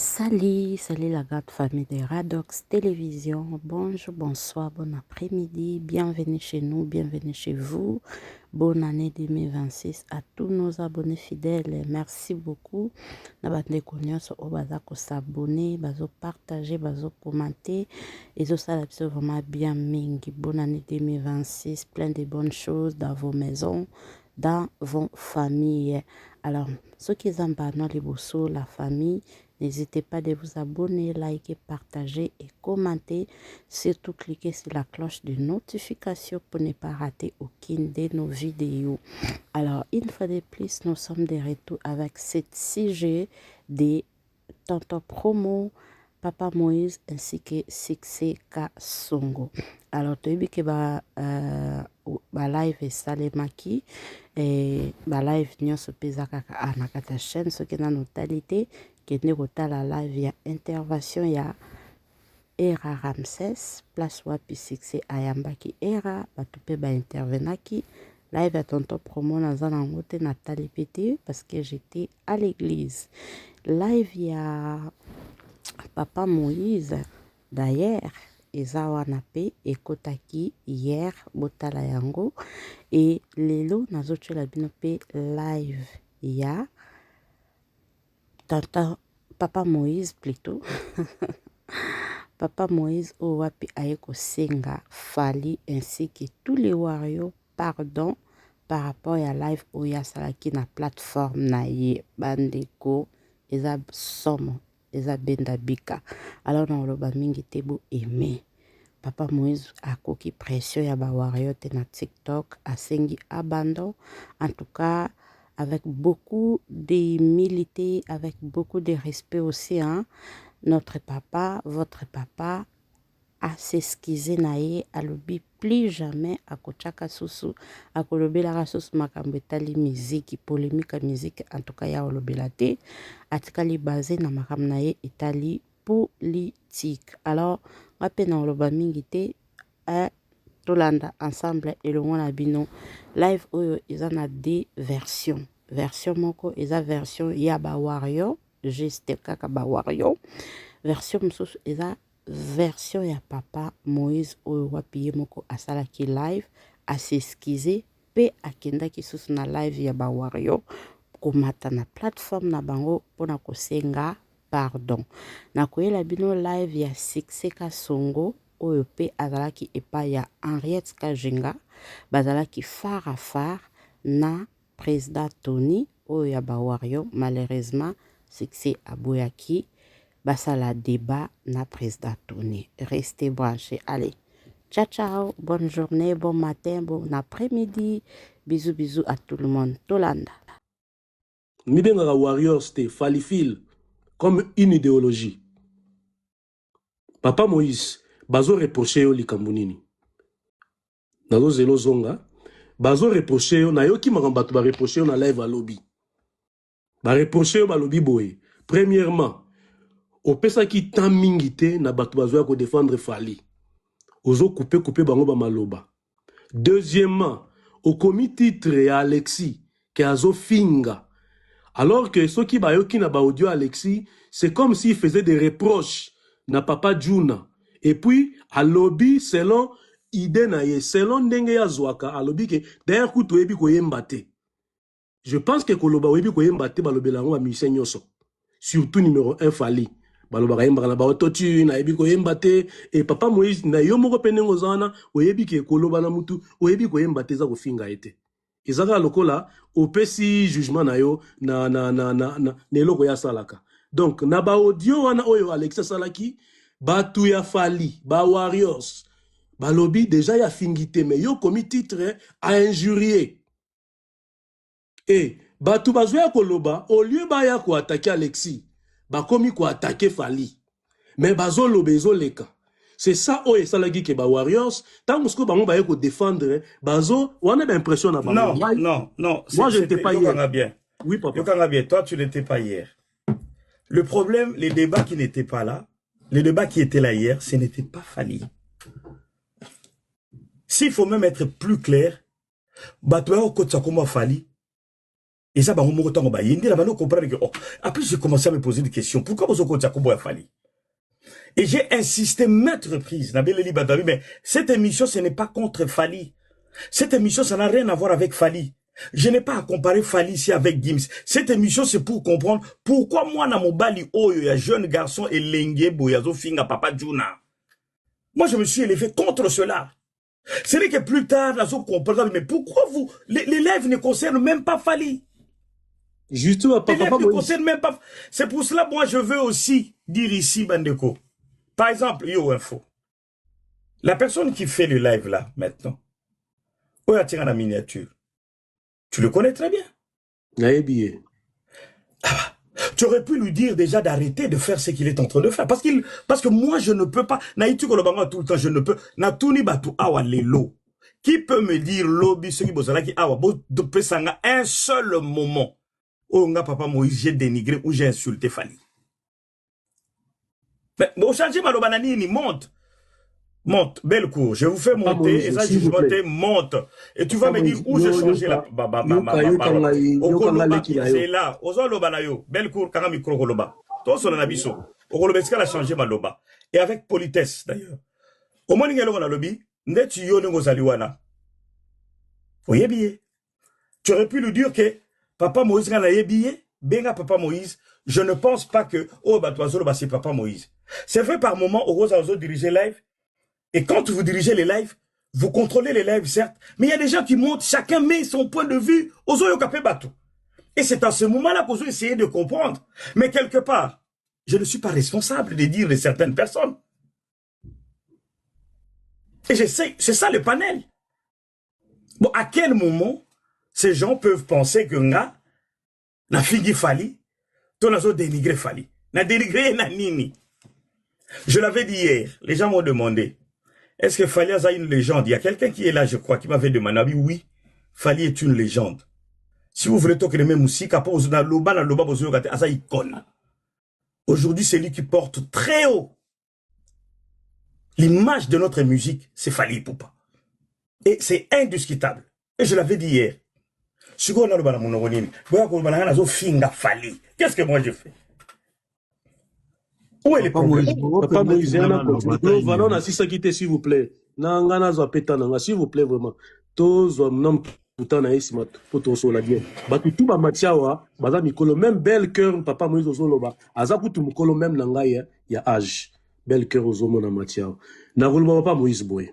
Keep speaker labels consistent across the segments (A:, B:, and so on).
A: Salut la grande famille de Radox Télévision. Bonjour, bonsoir, bon après-midi. Bienvenue chez nous, bienvenue chez vous. Bonne année 2026 à tous nos abonnés fidèles. Merci beaucoup. Nabande konyoso o bazako s'abonner, bazo partager, bazo commenter. Et ça la vraiment bien mingi. Bonne année 2026, plein de bonnes choses dans vos maisons, dans vos familles. Alors, ceux qui ont les bossos, la famille, n'hésitez pas de vous abonner, liker, partager et commenter. Surtout, cliquez sur la cloche de notification pour ne pas rater aucune de nos vidéos. Alors, une fois de plus, nous sommes de retour avec cette sujet de Tonton Promo, Papa Moïse ainsi que Succès Kasongo. Alors, tu as vu que ba live est salemaki et ba live nyonso peza kaka na kata chaîne ce qui na notalité qui est la live ya intervention ya Era Ramses place wapi Succès ayambaki Era batu pe ba intervenaki live ya Tonton Promo naza nango te na talipete parce que j'étais à l'église. Live ya Papa Moïse d'ailleurs eza wana pe ekotaki hier botala yango et lelo nazotiela bino pe live ya Tata Papa Moïse plutôt Papa Moïse o wapi aye kosenga Fally ainsi que tous les warriors pardon par rapport à live oya salaki na plateforme na ye bandeko eza somo eza benda bika. Alors na oloba mingi te bo aimé Papa Moïse a koki pression ya ba warrior te na TikTok asengi abandon en tout cas avec beaucoup d'humilité, avec beaucoup de respect aussi hein. Notre papa, votre papa a s'excuser naye alobi plus jamais akochaka susu akolobela susu makambo etali musique polémique musique en tout cas ya olobela te atikali basé na makambo naye etali politique. Alors ngape na oloba mingi te tolanda ensemble elongo na bino live oyo eza na deux versions. Version moko eza version ya ba warrior juste kaka ba warrior. Version mosusu eza version ya Papa Moïse oyo wapi ye moko asalaki live asexcuser pe akendaki susu na live ya ba warrior komata na plateforme na bango pona kosenga pardon. Na koyela bino live ya Succès Kasongo oyo pe azalaki epai ya Henriette Kajenga bazalaki phare à phare na président Tony oyo ya ba warrior. Malheureusement Succès aboyaki basala débat na président Tony. Restez branchés. Allez, ciao ciao, bonne journée, bon matin, bon après-midi. Bisous bisous à tout le monde. Tolanda.
B: Mibenga Warriors te Falifil comme une idéologie. Papa Moïse, bazo reproché yo likambo nini. Nazo zelo zonga, bazo reproché yo na yo ki makambatu ba reproché yo na live à lobby. Ba reproché yo ba lobby boye. Premièrement, opesa ki tan mingi te na batu bazo ya ko défendre Fally. Ozo couper bango ba maloba. Deuxièmement, au commis titre ya Alexis ke azo finga. Alors que ceux qui bayoki na ba audio Alexis, c'est comme s'il faisait des reproches na Papa Juna. Et puis, à lobby, selon idée na ye, selon ndenge ya zwaka, à lobby que d'ailleurs kuto ebi ko yembate. Je pense que koloba ebi ko yembate ba lobela ngo ba musicien nyoso. Surtout numéro 1 Fally. Baloba ka yembaka na ba autotune na ebi ko yembate et Papa Moïse na yo moko penengo zana oyebi ke koloba na mutu oyebi ko yembate za ko finga ete. Izaka lokola opesi jugement na yo na neloko ya salaka. Donc na ba audio wana oyo Alexis salaki batu ya Fally ba warriors ba lobby déjà ya fingité mais yo commis titre à injurier et batu bazoya koloba au lieu ba ya ko attaquer Alexis ba komi ko attaquer Fally mais bazo lobezo leka. C'est ça oye salagi ke ba warriors tant que bango ba ko défendre bazo on a l'impression na
C: non non non
B: moi je n'étais pas hier.
C: Bien.
B: Oui papa.
C: Bien. Toi tu n'étais pas hier. Le problème, les débats qui n'étaient pas là, les débats qui étaient là hier, ce n'était pas Fally. S'il faut même être plus clair, Batoya Okotsa comme Fally, Et ça, on m'a dit, il y a des comprendre que, oh. Après, j'ai commencé à me poser des questions. Pourquoi vous avez dit Fali? Et j'ai insisté maintes reprises, mais cette émission, ce n'est pas contre Fali. Cette émission, ça n'a rien à voir avec Fali. Je n'ai pas à comparer Fali ici avec Gims. Cette émission, c'est pour comprendre pourquoi moi, dans mon bali, oh, il y a jeune garçon et lengue, boyazo, finga, papa, Juna. Moi, je me suis élevé contre cela. C'est vrai que plus tard, la zone comprend, mais pourquoi vous, les lives ne concernent même pas Fali?
B: Justement,
C: Les
B: papa,
C: lives ne concernent même pas. C'est pour cela, moi, je veux aussi dire ici, Bandeko. Par exemple, Yo Info. La personne qui fait le live là, maintenant, où est la miniature? Tu le connais très bien. Tu aurais pu lui dire déjà d'arrêter de faire ce qu'il est en train de faire. Parce que moi, je ne peux pas. Naïtu Kolobanga tout le temps, je ne peux. Natuni Batu Awa Lelo. Qui peut me dire lobby ce qui bosala qui Awa de pesanga un seul moment où nga papa Moïse j'ai dénigré ou j'ai insulté Fali. Mais au chantier Malobanani monte. Monte, belle cour, je vous fais monter, et ça, je vais monter, monte. Et tu vas me dire où j'ai changé la... C'est là, ozo loba na yo, belle cour, kanga micro koloba. Tout son anabiso. Okolobeska a changé ma loba. Et avec politesse, d'ailleurs. Au moins, n'ingelo na lobi, net yo nengo zaliwana. Oye billet. Tu aurais pu lui dire que Papa Moïse n'a pas billet, benga Papa Moïse, je ne pense pas que, oh, bah, toi, c'est Papa Moïse. C'est vrai, par moment, au Rosa Ozo diriger live. Et quand vous dirigez les lives, vous contrôlez les lives, certes, mais il y a des gens qui montent, chacun met son point de vue aux Oyokape Batu. Et c'est à ce moment-là qu'aux essayez de comprendre. Mais quelque part, je ne suis pas responsable des dires de certaines personnes. Et j'essaie, c'est ça le panel. Bon, à quel moment ces gens peuvent penser que nga, na figi Fali, ton azo dénigré Fali. Na dénigré na nini. Je l'avais dit hier, les gens m'ont demandé, est-ce que Fali a une légende? Il y a quelqu'un qui est là, je crois, qui m'avait demandé. Oui, Fali est une légende. Si vous voulez toquer les mêmes musiques, aujourd'hui, c'est lui qui porte très haut l'image de notre musique, c'est Fali Poupa. Et c'est indiscutable. Et je l'avais dit hier. Qu'est-ce que moi je fais? Où est le problème?
B: Papa Moïse, Valon a 6 quitté, s'il vous plaît. Nangana zo pétananga, s'il vous plaît, vraiment. Tous nom putain na esima pour ton sol la bien. Batu tout ba matiawa, baza mikolo même bel cœur papa Moïse ozoloba. Aza kutu mukolo même nanga ya âge. Bel cœur ozomo na matiawa. Na roloba papa Moïse boy.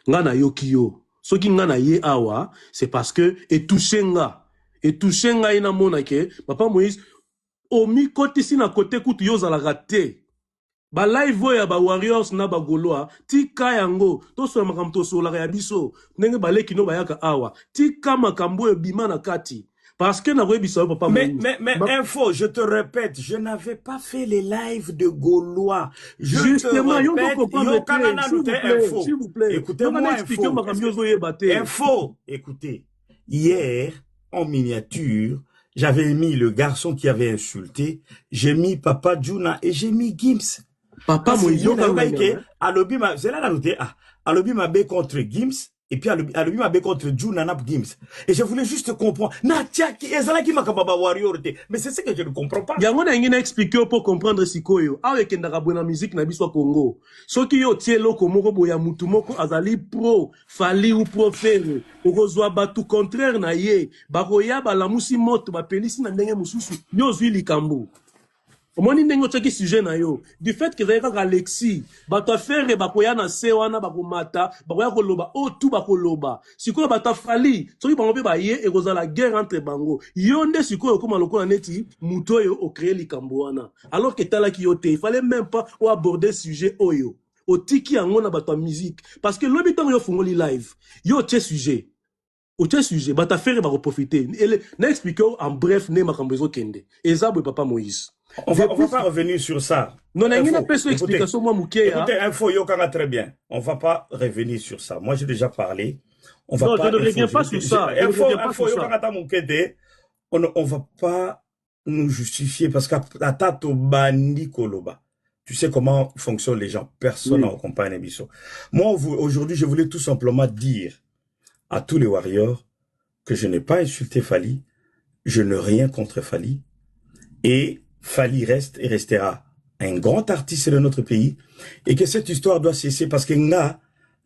B: Ngana yokiyo. Soki ngana ye awa, c'est parce que et touchenga ina mona ke papa Moïse omi côté si na côté kutu yozala raté. Ba live ya ba warriors na ba goloa tika yango to so makambo to so la ya biso ndenge ba leki no bayaka awa tika makambo e bima na kati parce que na biso papa
C: mais info, je te répète, je n'avais pas fait les lives de Gaulois. Justement, s'il vous plaît. Écoutez-moi, info. Écoutez, hier, en miniature, j'avais mis le garçon qui avait insulté, j'ai mis Papa Juna et j'ai mis Gims. Papa Moïse, Alobi m'a, c'est là la noté, Alobi m'a bé contre Gims, et puis Alobi m'a bé contre Juna Nap Gims. Et je voulais juste comprendre, mais c'est ce que je ne comprends pas.
B: Yango na ngina expliquer pour comprendre sikoyo. Awe kendaka bwana musique na biso Congo. Soki yo tie loko moko boya mutu moko azali pro, Fali ou pro fere. Okozwa batu contraire na ye. Bakoya balamusi moto ba pelisi na ndenge mususu. Yo zwi likambo. Omoni ndenge tshaki sujet na yo. Du fait que zayaka Alexis, bato faire bakoya na se wana bakomata, bakoya koloba o tout bakoloba. Sikoyo bato Fali, soki bango pe ba ye ekozala guerre entre bango. Yo nde sikoyo koma lokola neti muto oyo o créer likambo wana. Alors que tala ki yo te, il fallait même pas o aborder sujet oyo. O tiki yango na bato musique parce que lobi tango yo fungoli live. Yo tche sujet. O tche sujet, bato faire ba profiter. Na expliquer en bref ne makambo ezo kende. Ezabo papa Moïse.
C: On va pas revenir sur ça.
B: Non, il y a une explication, moi, Mouké.
C: Écoutez, info, Yokanga, très bien. On va pas revenir sur ça. Moi, j'ai déjà parlé. On
B: va pas, je ne reviens pas sur ça.
C: Info, Yokanga, Mouké, on va pas nous justifier parce qu'à Tato Bandi Koloba, tu sais comment fonctionnent les gens. Personne n'a accompagné Bisso. Moi, aujourd'hui, je voulais tout simplement dire à tous les warriors que je n'ai pas insulté Fali. je n'ai rien contre Fally. Et Fally reste et restera un grand artiste de notre pays. Et que cette histoire doit cesser parce que nga,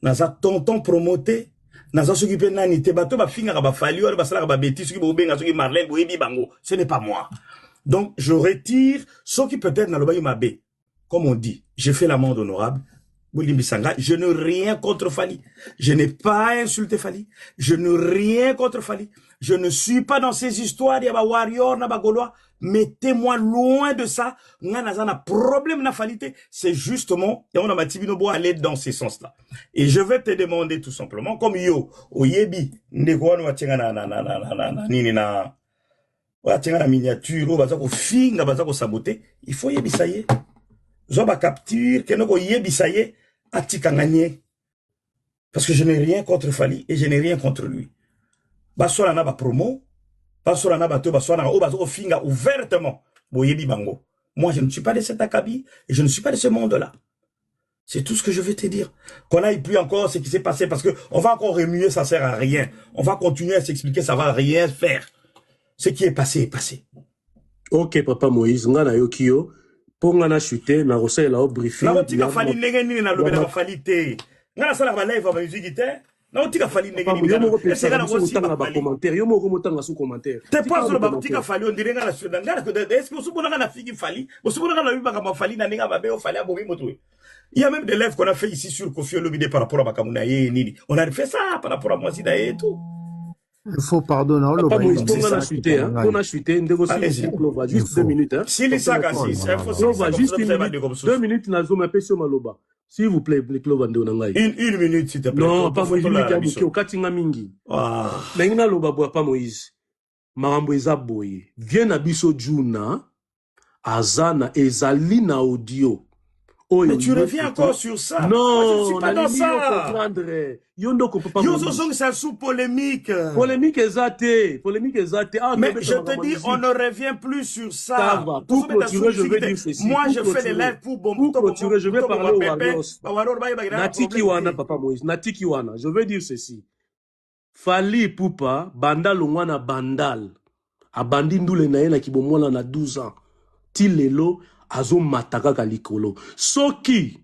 C: naza tonton promoté, naza s'occuper nani te bato ba finga ba Fally ou ba sala ba bêtise qui bo benga qui Marlène boyebi bango. Ce n'est pas moi. Donc je retire ce qui peut-être na loba mabe. Comme on dit, j'ai fait l'amende honorable. Je n'ai rien contre Fally. Je n'ai pas insulté Fally. Je n'ai rien contre Fally. Je ne suis pas dans ces histoires, il y a warrior, na gaulois. Mettez-moi loin de ça. Un problème na Falité. C'est justement, et on a Matibinobo aller dans ce sens-là. Et je vais te demander tout simplement, comme yo, au yebi, ndekouano watenga na miniature, bazako finga, bazako saboter. Il faut yebi ça y est. Zoba capture, kenoko yebi ça y est, atikanganye. Parce que je n'ai rien contre Fally et je n'ai rien contre lui. Basola na ba promo, basola na bato, basola na bazako finga ouvertement. Boyebi bango. Moi, je ne suis pas de cet acabit et je ne suis pas de ce monde-là. C'est tout ce que je vais te dire. Qu'on aille plus encore ce qui s'est passé parce que on va encore remuer, ça sert à rien. On va continuer à s'expliquer, ça va rien faire. Ce qui est passé est passé.
B: Ok, Papa Moïse, ngana yokio, ponga na chuté, na rosé la au briefing.
C: Na otika Fally ndenge nini na lobela Fally te. Ngana sala ba live ba musique te. Na otika Fally ndenge nini.
B: Est-ce que na aussi ba commentaire, yo moko motanga sous commentaire.
C: T'es pas sur ba otika Fally on dirait ngana sur ngana que est-ce que vous na figi Fally? Vous souvenez ngana biba ka Fally na ninga ba be o Fally abobi moto. Il y a même des lives qu'on a fait ici sur Kofi Olomide par rapport à Makamuna et Nini. On a fait ça par rapport à Mwazida et tout.
D: Il faut pardonner.
B: Papa Moïse, on a chuté, on a chuté, juste 2 minutes.
C: Si les sagas, si,
B: juste 2 minutes, Nazoma Pesio Maloba. S'il vous plaît,
C: une minute, s'il te plaît.
B: Non, pas Moïse, au Katinga Mingi. Nangina Loba, pas Moïse. Marambo Ezaboye. Viens à Biso Juna, Azana, Ezalina Audio.
C: Oh, mais tu reviens encore sur ça.
B: Non,
C: moi, je ne suis pas dans ça. C'est sous polémique.
B: Polémique exatée. Ah,
C: mais je te dis, on ne revient plus sur ça.
B: Pour clôturer, je vais dire ceci.
C: Moi, je fais les lives pour
B: clôturer, je vais parler au Warriors. Natiki Wana, Papa Moïse. Natiki Wana. Je vais dire ceci. Fally Poupa, Bandal Longwana Bandal. Abandi Ndoule Naena qui bomona na 12 ans. Tilelo. Azo mataka kalikolo. Soki,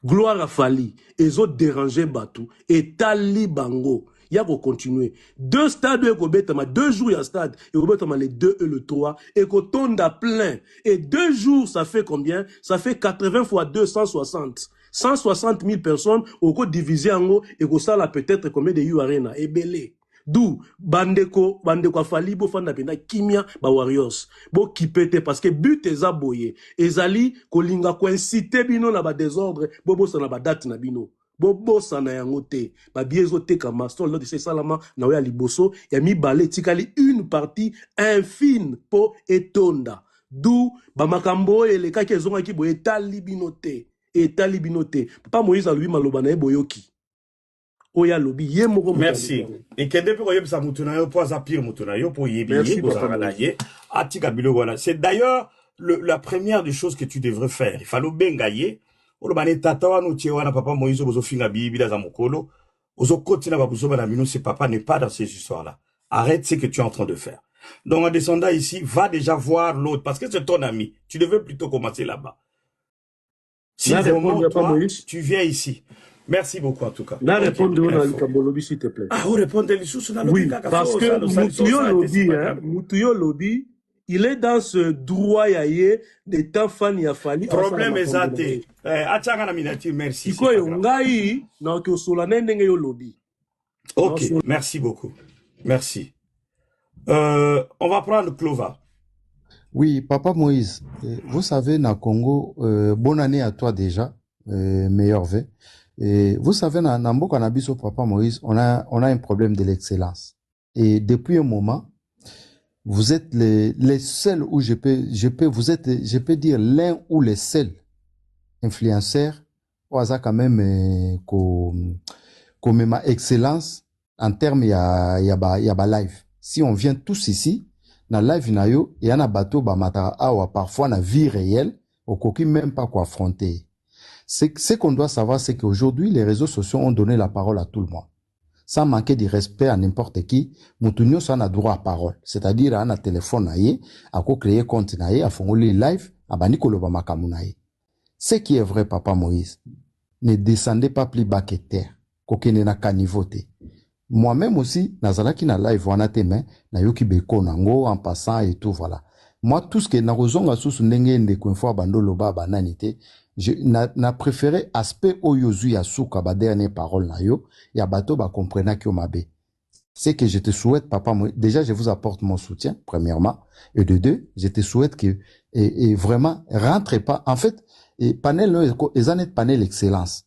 B: gloire à Fally, ezo déranger Batou, et tali bango. Yako continuer. 2 stades, 2 jours, il y a stade, et les 2 et le 3, et qu'on tombe à plein. Et 2 jours, ça fait combien? Ça fait 80 fois 2, 160. 160 000 personnes, au coup divisé en haut, et qu'on ça là peut-être combien de Arena, et belé. D'où bandeko Fally bo fanda pena kimia ba Warriors bo kipete parce que but eza boye ezali kolinga ko inciter bino na ba désordre bo bosa na ba date na bino bo bosa na yango te ba biezo te kama son lot de ces salama na ya liboso ya mi balé tikali une partie infime po etonda d'où ba makambo ele ka kezonga ki boye etali bino te Papa Moïse a lui maloba na boyoki.
C: Merci. Et que depuis ça mutunayo pour zapir mutunayo pour yebi atika bilogona. C'est d'ailleurs la première des choses que tu devrais faire. Il fallait bengaye. Olo bane tata wa no tiewana Papa Moïse bozo finga bibila za mokolo. Ozo kotina ba bozo bana mino, c'est papa n'est pas dans ces histoires-là. Arrête ce que tu es en train de faire. Donc en descendant ici, va déjà voir l'autre parce que c'est ton ami. Tu devais plutôt commencer là-bas. Si vraiment toi, tu viens ici. Merci beaucoup en tout cas.
B: Là, répondez à Lukambolobi, s'il te plaît.
C: Ah, vous répondez les sous.
B: Oui, parce que Moutouyo Lobby, il est dans ce droit yaye d'étant fan ya Fally.
C: Problème est athée. Atchanga na minati, merci.
B: Iko yongai, na ke solane ndenge yo lobby.
C: Ok, merci beaucoup. Merci. On va prendre Clova.
D: Oui, Papa Moïse, vous savez, na Congo, bonne année à toi déjà, meilleur vœu. Et vous savez, na Mboka na biso, Papa Moïse, on a un problème de l'excellence. Et depuis un moment, vous êtes les seuls où je peux dire l'un ou les seuls influenceurs, au hasard quand même, comme ma excellence en termes ya ba live. Si on vient tous ici, na live na yo, y a na bateau ba matara awa, parfois na vie réelle, au coquille même pas quoi affronter. Ce qu'on doit savoir, c'est qu'aujourd'hui, les réseaux sociaux ont donné la parole à tout le monde. sans manquer de respect à n'importe qui, mutunyo ça a droit à parole. C'est-à-dire, à un téléphone naïe, à quoi créer compte naïe, à faire live, à bani koloba makamu naïe. Ce qui est vrai, Papa Moïse, ne descendez pas plus bas que terre, kokene na kanivote. Moi-même aussi, nazalaki na live wana teme, na yoki beko nango, en passant et tout, voilà. Moi, tout ce que na rozonga sous nenge ndeko une fois bandolo ba bananité, je na préféré aspect oyozu ya souka ba dernière parole na yo, ya bato ba comprena ki mabe. C'est que je te souhaite, Papa Moïse, déjà je vous apporte mon soutien, premièrement, et de deux, je te souhaite que, et vraiment, rentrez pas, en fait, et panel, les années de panel excellence.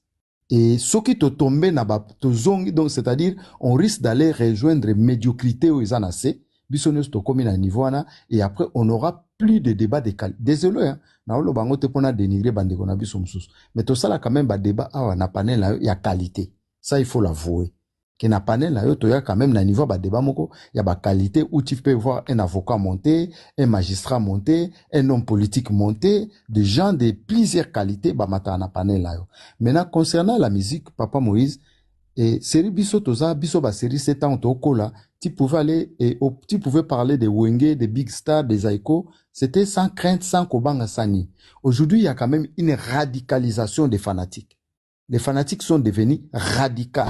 D: Et ce qui te tombe na ba to zongi, donc c'est-à-dire on risque d'aller rejoindre médiocrité aux anacé, bisonus to komi na niveau ana, et après on n'aura plus de débat de qualité. Désolé hein, na olo bango te pona dénigrer bande kona biso msusu. Mais to ça là quand même ba débat awa na panel là ya qualité. Ça il faut l'avouer. Que na panel là yo to ya quand même na niveau ba débat moko ya ba qualité où tu peux voir un avocat monter, un magistrat monter, un homme politique monter, des gens de plusieurs qualités ba mata na panel là yo. Maintenant concernant la musique, Papa Moïse, et série biso toza biso ba série 7 ans to kola, tu pouvais aller et tu pouvais parler des Wenge, des Big Stars, des Aiko, c'était sans crainte, sans kobanga sani. Aujourd'hui, il y a quand même une radicalisation des fanatiques. Les fanatiques sont devenus radicaux.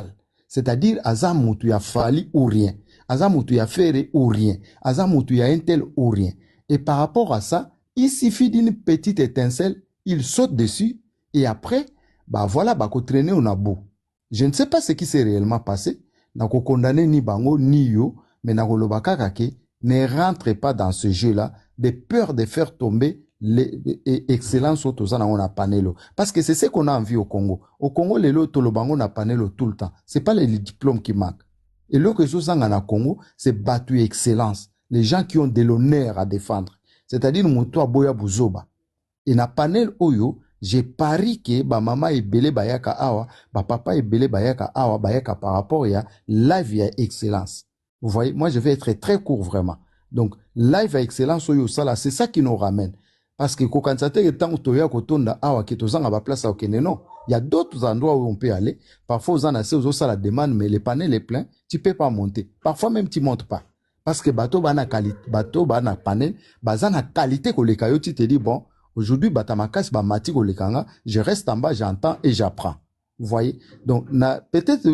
D: C'est-à-dire, Azamutu ya fali ou rien. Azamutu ya ferré ou rien. Azamutu ya intel ou rien. Et par rapport à ça, il suffit d'une petite étincelle, il saute dessus, et après, bah voilà, bah qu'on traîner au nabo. Je ne sais pas ce qui s'est réellement passé. N'a qu'on condamné ni bango, ni yo, mais n'a qu'on kake, ne rentre pas dans ce jeu-là, de peur de faire tomber l'excellence autozana on a panelo. Parce que c'est ce qu'on a envie au Congo. Au Congo, les lots tolobango na panelo tout le temps. C'est pas les diplômes qui manquent. Et l'autre chose en Congo, c'est battu excellence. Les gens qui ont de l'honneur à défendre. C'est-à-dire, Moutoua Boya Bouzoba. Et na panel oyo, j'ai pari que ba mama est belé bayaka awa, ba papa est belé bayaka awa, bayaka par rapport à live à excellence. Vous voyez, moi je vais être très court vraiment. Donc, live à excellence oyo sala, c'est ça qui nous ramène. Parce que quand on est temps toya kotonda awa ki tozanga ba place au Kenya, non. Il y a d'autres endroits où on peut aller. Parfois, vous en avez aussi la demande, mais le panel est plein, tu peux pas monter. Parfois même, tu montes pas. Parce que bateau bana qualité, bateau bana panel, bazana qualité ko le kayo, tu te dis bon, aujourd'hui, batamakas ba mati ko le kanga, je reste en bas, j'entends et j'apprends. Vous voyez? Donc, peut-être,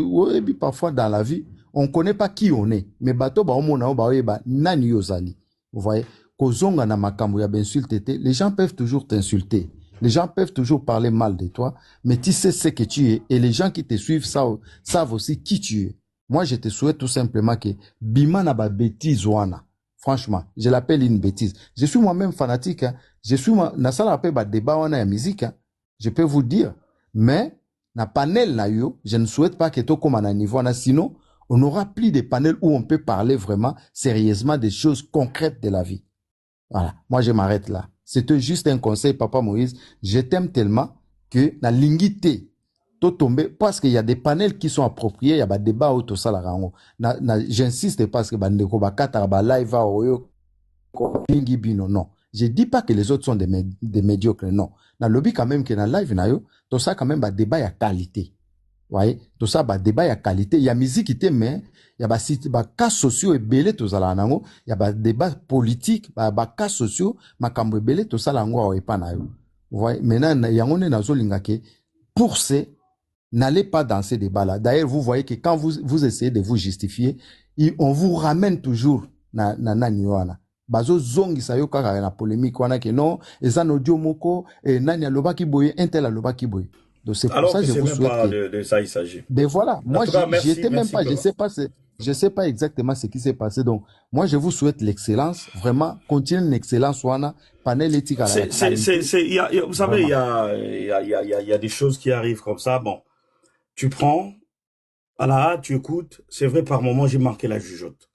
D: parfois dans la vie, on connaît pas qui on est. Mais bateau ba omona ba nani yozali. Vous voyez? Kozonga na makambo ya insulté, les gens peuvent toujours t'insulter. Les gens peuvent toujours parler mal de toi, mais tu sais ce que tu es. Et les gens qui te suivent savent aussi qui tu es. Moi, je te souhaite tout simplement que Bima na ba bêtise wana. Franchement, je l'appelle une bêtise. Je suis moi-même fanatique. Hein. Je suis na sala appelle ba débat wana ya musique. Hein. Je peux vous dire. Mais, na panel na yo, je ne souhaite pas que to comme à niveau wana. Sinon, on n'aura plus de panels où on peut parler vraiment sérieusement des choses concrètes de la vie. Voilà. Moi, je m'arrête là. C'était juste un conseil, Papa Moïse. Je t'aime tellement que la lingité, tout tomber, parce qu'il y a des panels qui sont appropriés, il y a des débats autour de ça, j'insiste parce que bandeko bakata ba live oyo lingi bino non. Je dis pas que les autres sont des médiocres, non. Na lobby quand même que na live na yo, tout ça quand même ba débat ya qualité. Voyez, tout ça ba débat ya qualité, il y a musique qui mais il y a ba cas sociaux et belé tout ça là nango, il y a ba débat politique, ba cas sociaux, makambo belé tout ça là ngo et pas na yo. Vous voyez, maintenant yangone na zolinga ke pour ces n'allez pas dans ces débats-là. D'ailleurs, vous voyez que quand vous essayez de vous justifier, on vous ramène toujours na niwana. Bazo zongi sayo kaka na polémique wana que non, eza no dio moko et nani aloba ki boye, intel aloba ki boye. Donc c'est pour ça que je vous souhaite
C: pas de ça il s'agit.
D: Mais voilà, moi j'étais même pas,
C: vraiment.
D: je sais pas exactement ce qui s'est passé. Donc moi je vous souhaite l'excellence, vraiment continuez l'excellence wana, panel éthique à la
C: vous savez, il y a des choses qui arrivent comme ça. Bon, tu prends, voilà, tu écoutes. C'est vrai, par moment, j'ai marqué la jugeote.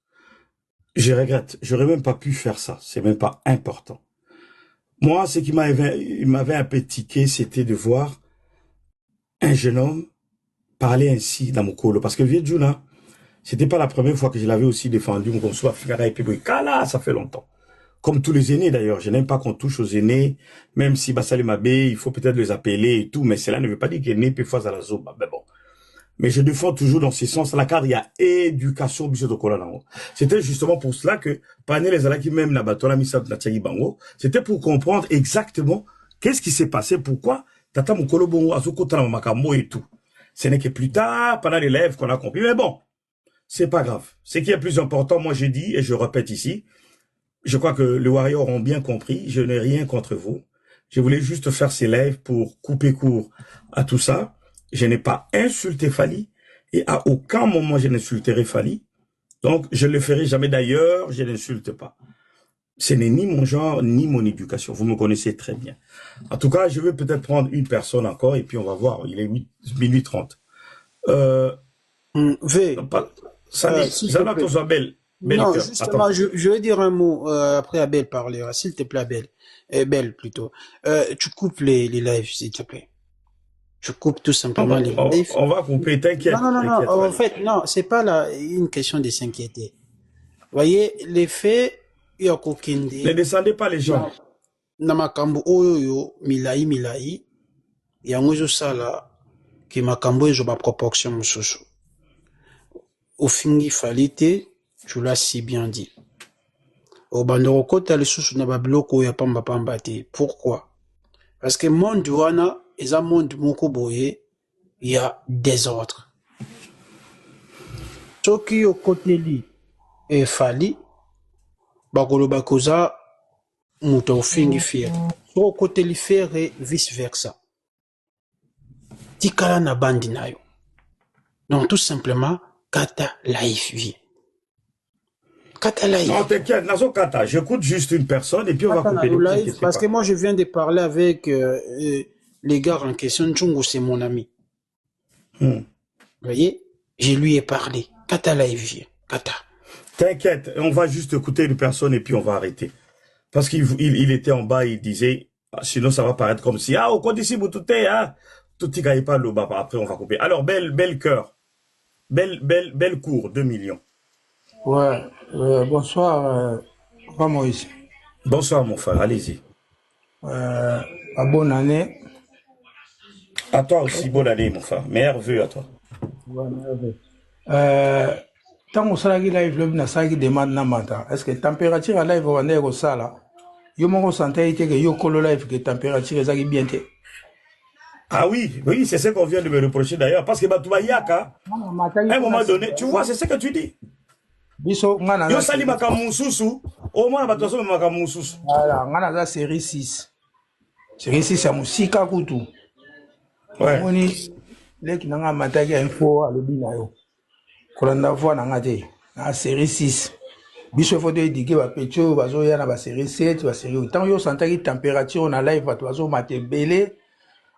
C: Je regrette. J'aurais même pas pu faire ça. C'est même pas important. Moi, ce qui m'avait un peu tiqué, c'était de voir un jeune homme parler ainsi dans mon colo. Parce que le vieux Juna, c'était pas la première fois que je l'avais aussi défendu. Mon conçoit Figara et Péboué. Kala, ça fait longtemps. Comme tous les aînés d'ailleurs. Je n'aime pas qu'on touche aux aînés. Même si Bassali Mabé, il faut peut-être les appeler et tout. Mais cela ne veut pas dire qu'il est né peu fois à la zoba. Mais bon. Mais je défends toujours dans ce sens la cadre, il y a éducation biso de Kolanango. C'était justement pour cela que parmi les alaki même na batola misa na Tchagi Bango, c'était pour comprendre exactement qu'est-ce qui s'est passé, pourquoi Tata Mukolo Bongo Azoko Tana Makambo et tout. Ce n'est que plus tard, pendant les lèvres, qu'on a compris. Mais bon, c'est pas grave. Ce qui est plus important, moi j'ai dit, et je répète ici, je crois que les Warriors ont bien compris, je n'ai rien contre vous. Je voulais juste faire ces lives pour couper court à tout ça. Je n'ai pas insulté Fali et à aucun moment je n'insulterai Fali. Donc, je ne le ferai jamais d'ailleurs, je n'insulte pas. Ce n'est ni mon genre, ni mon éducation. Vous me connaissez très bien. En tout cas, je vais peut-être prendre une personne encore et puis on va voir. Il est minuit 30.
E: V,
C: Sani,
E: s'il te
C: Zana
E: plaît.
C: Tozabel.
E: Non,
C: Attends.
E: justement, je vais dire un mot, après Abel parlera, s'il te plaît, Abel. Belle, plutôt. Tu coupes les lives, s'il te plaît. Je coupe tout simplement les lives.
C: On va couper, t'inquiète.
E: Non, en fait, non, c'est pas une question de s'inquiéter. Voyez, les faits, il y a Kokinde.
C: Ne descendez pas les gens.
E: Namakambo oyo milai, yango ezo sala ki makambo ezo ba proportion mosusu. Ofingi falite, tu l'as si bien dit. Au bandoro kota lisusu na ba biloko ya pamba pamba te. Pourquoi? Parce que monde wana eza monde moko boye, il y a désordre. Soki okoteli e fali bakoloba koza muto ofingi fiere. So okoteli fiere vice versa. Tikala na bandi nayo. Donc tout simplement kata life vie. Kata life.
C: Non, t'inquiète, Nazo Kata, j'écoute juste une personne et puis on va couper le
E: live parce que moi je viens de parler avec les gars en question. Nchungu c'est mon ami. Vous voyez, je lui ai parlé. Kata live vie. Kata.
C: T'inquiète, on va juste écouter une personne et puis on va arrêter. Parce qu'il était en bas, il disait, sinon ça va paraître comme si, au compte ici, vous tout est, tout est pas le bas, après on va couper. Alors, belle cœur, belle cour, 2 millions.
F: Ouais, bonsoir, Papa Moïse.
C: Bonsoir mon frère, allez-y.
F: Bonne année.
C: À toi aussi, bonne année mon frère, meilleurs vœux à toi.
F: Ouais, merveille. Tant que ça live le na ça qui demande na mata. Est-ce que température à live va ndeko sala? Yo moko santé que yo kolo live que température ezaki bien té.
C: Ah oui, c'est ce qu'on vient de me reprocher d'ailleurs parce que Batouba Yaka, à un moment donné, tu vois, c'est ce que tu dis.
F: Biso ngana
C: yo sali makamususu, au moins batoso makamususu.
F: Voilà, ngana za série 6. Série 6 ya musika kutu.
C: Ouais.
F: Moni leki nanga mataki info alobi na yo. Kolanda voix nanga te. Na série 6. Biso faut éduquer ba pecho bazo ya na ba série 7, ba série 8. Tant yo sentaki température na live bato bazo maté belé.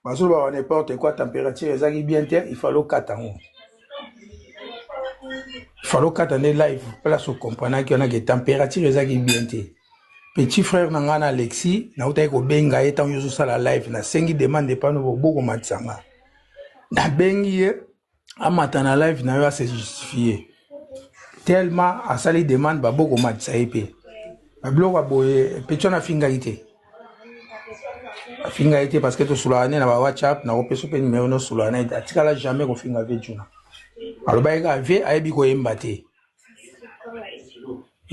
F: Bazo ba n'importe quoi température ezaki bien te, il fallait katango. Il fallait katane live place au comprendre que na que température ezaki bien te. Petit frère nanga na Alexis, na uta ko benga eta yo so la live na sengi demande pas no boko matsanga. Na bengi amata na live na yo a se justifier. Tellement à ça les demande ba boko matsa epé. Ba bloka boye petit na finga ité. Finga ité parce que to sulane na ba WhatsApp na opeso pe numéro no sulane atikala jamais ko finga vetuna. Alors ba ga ve ayebi ko embate.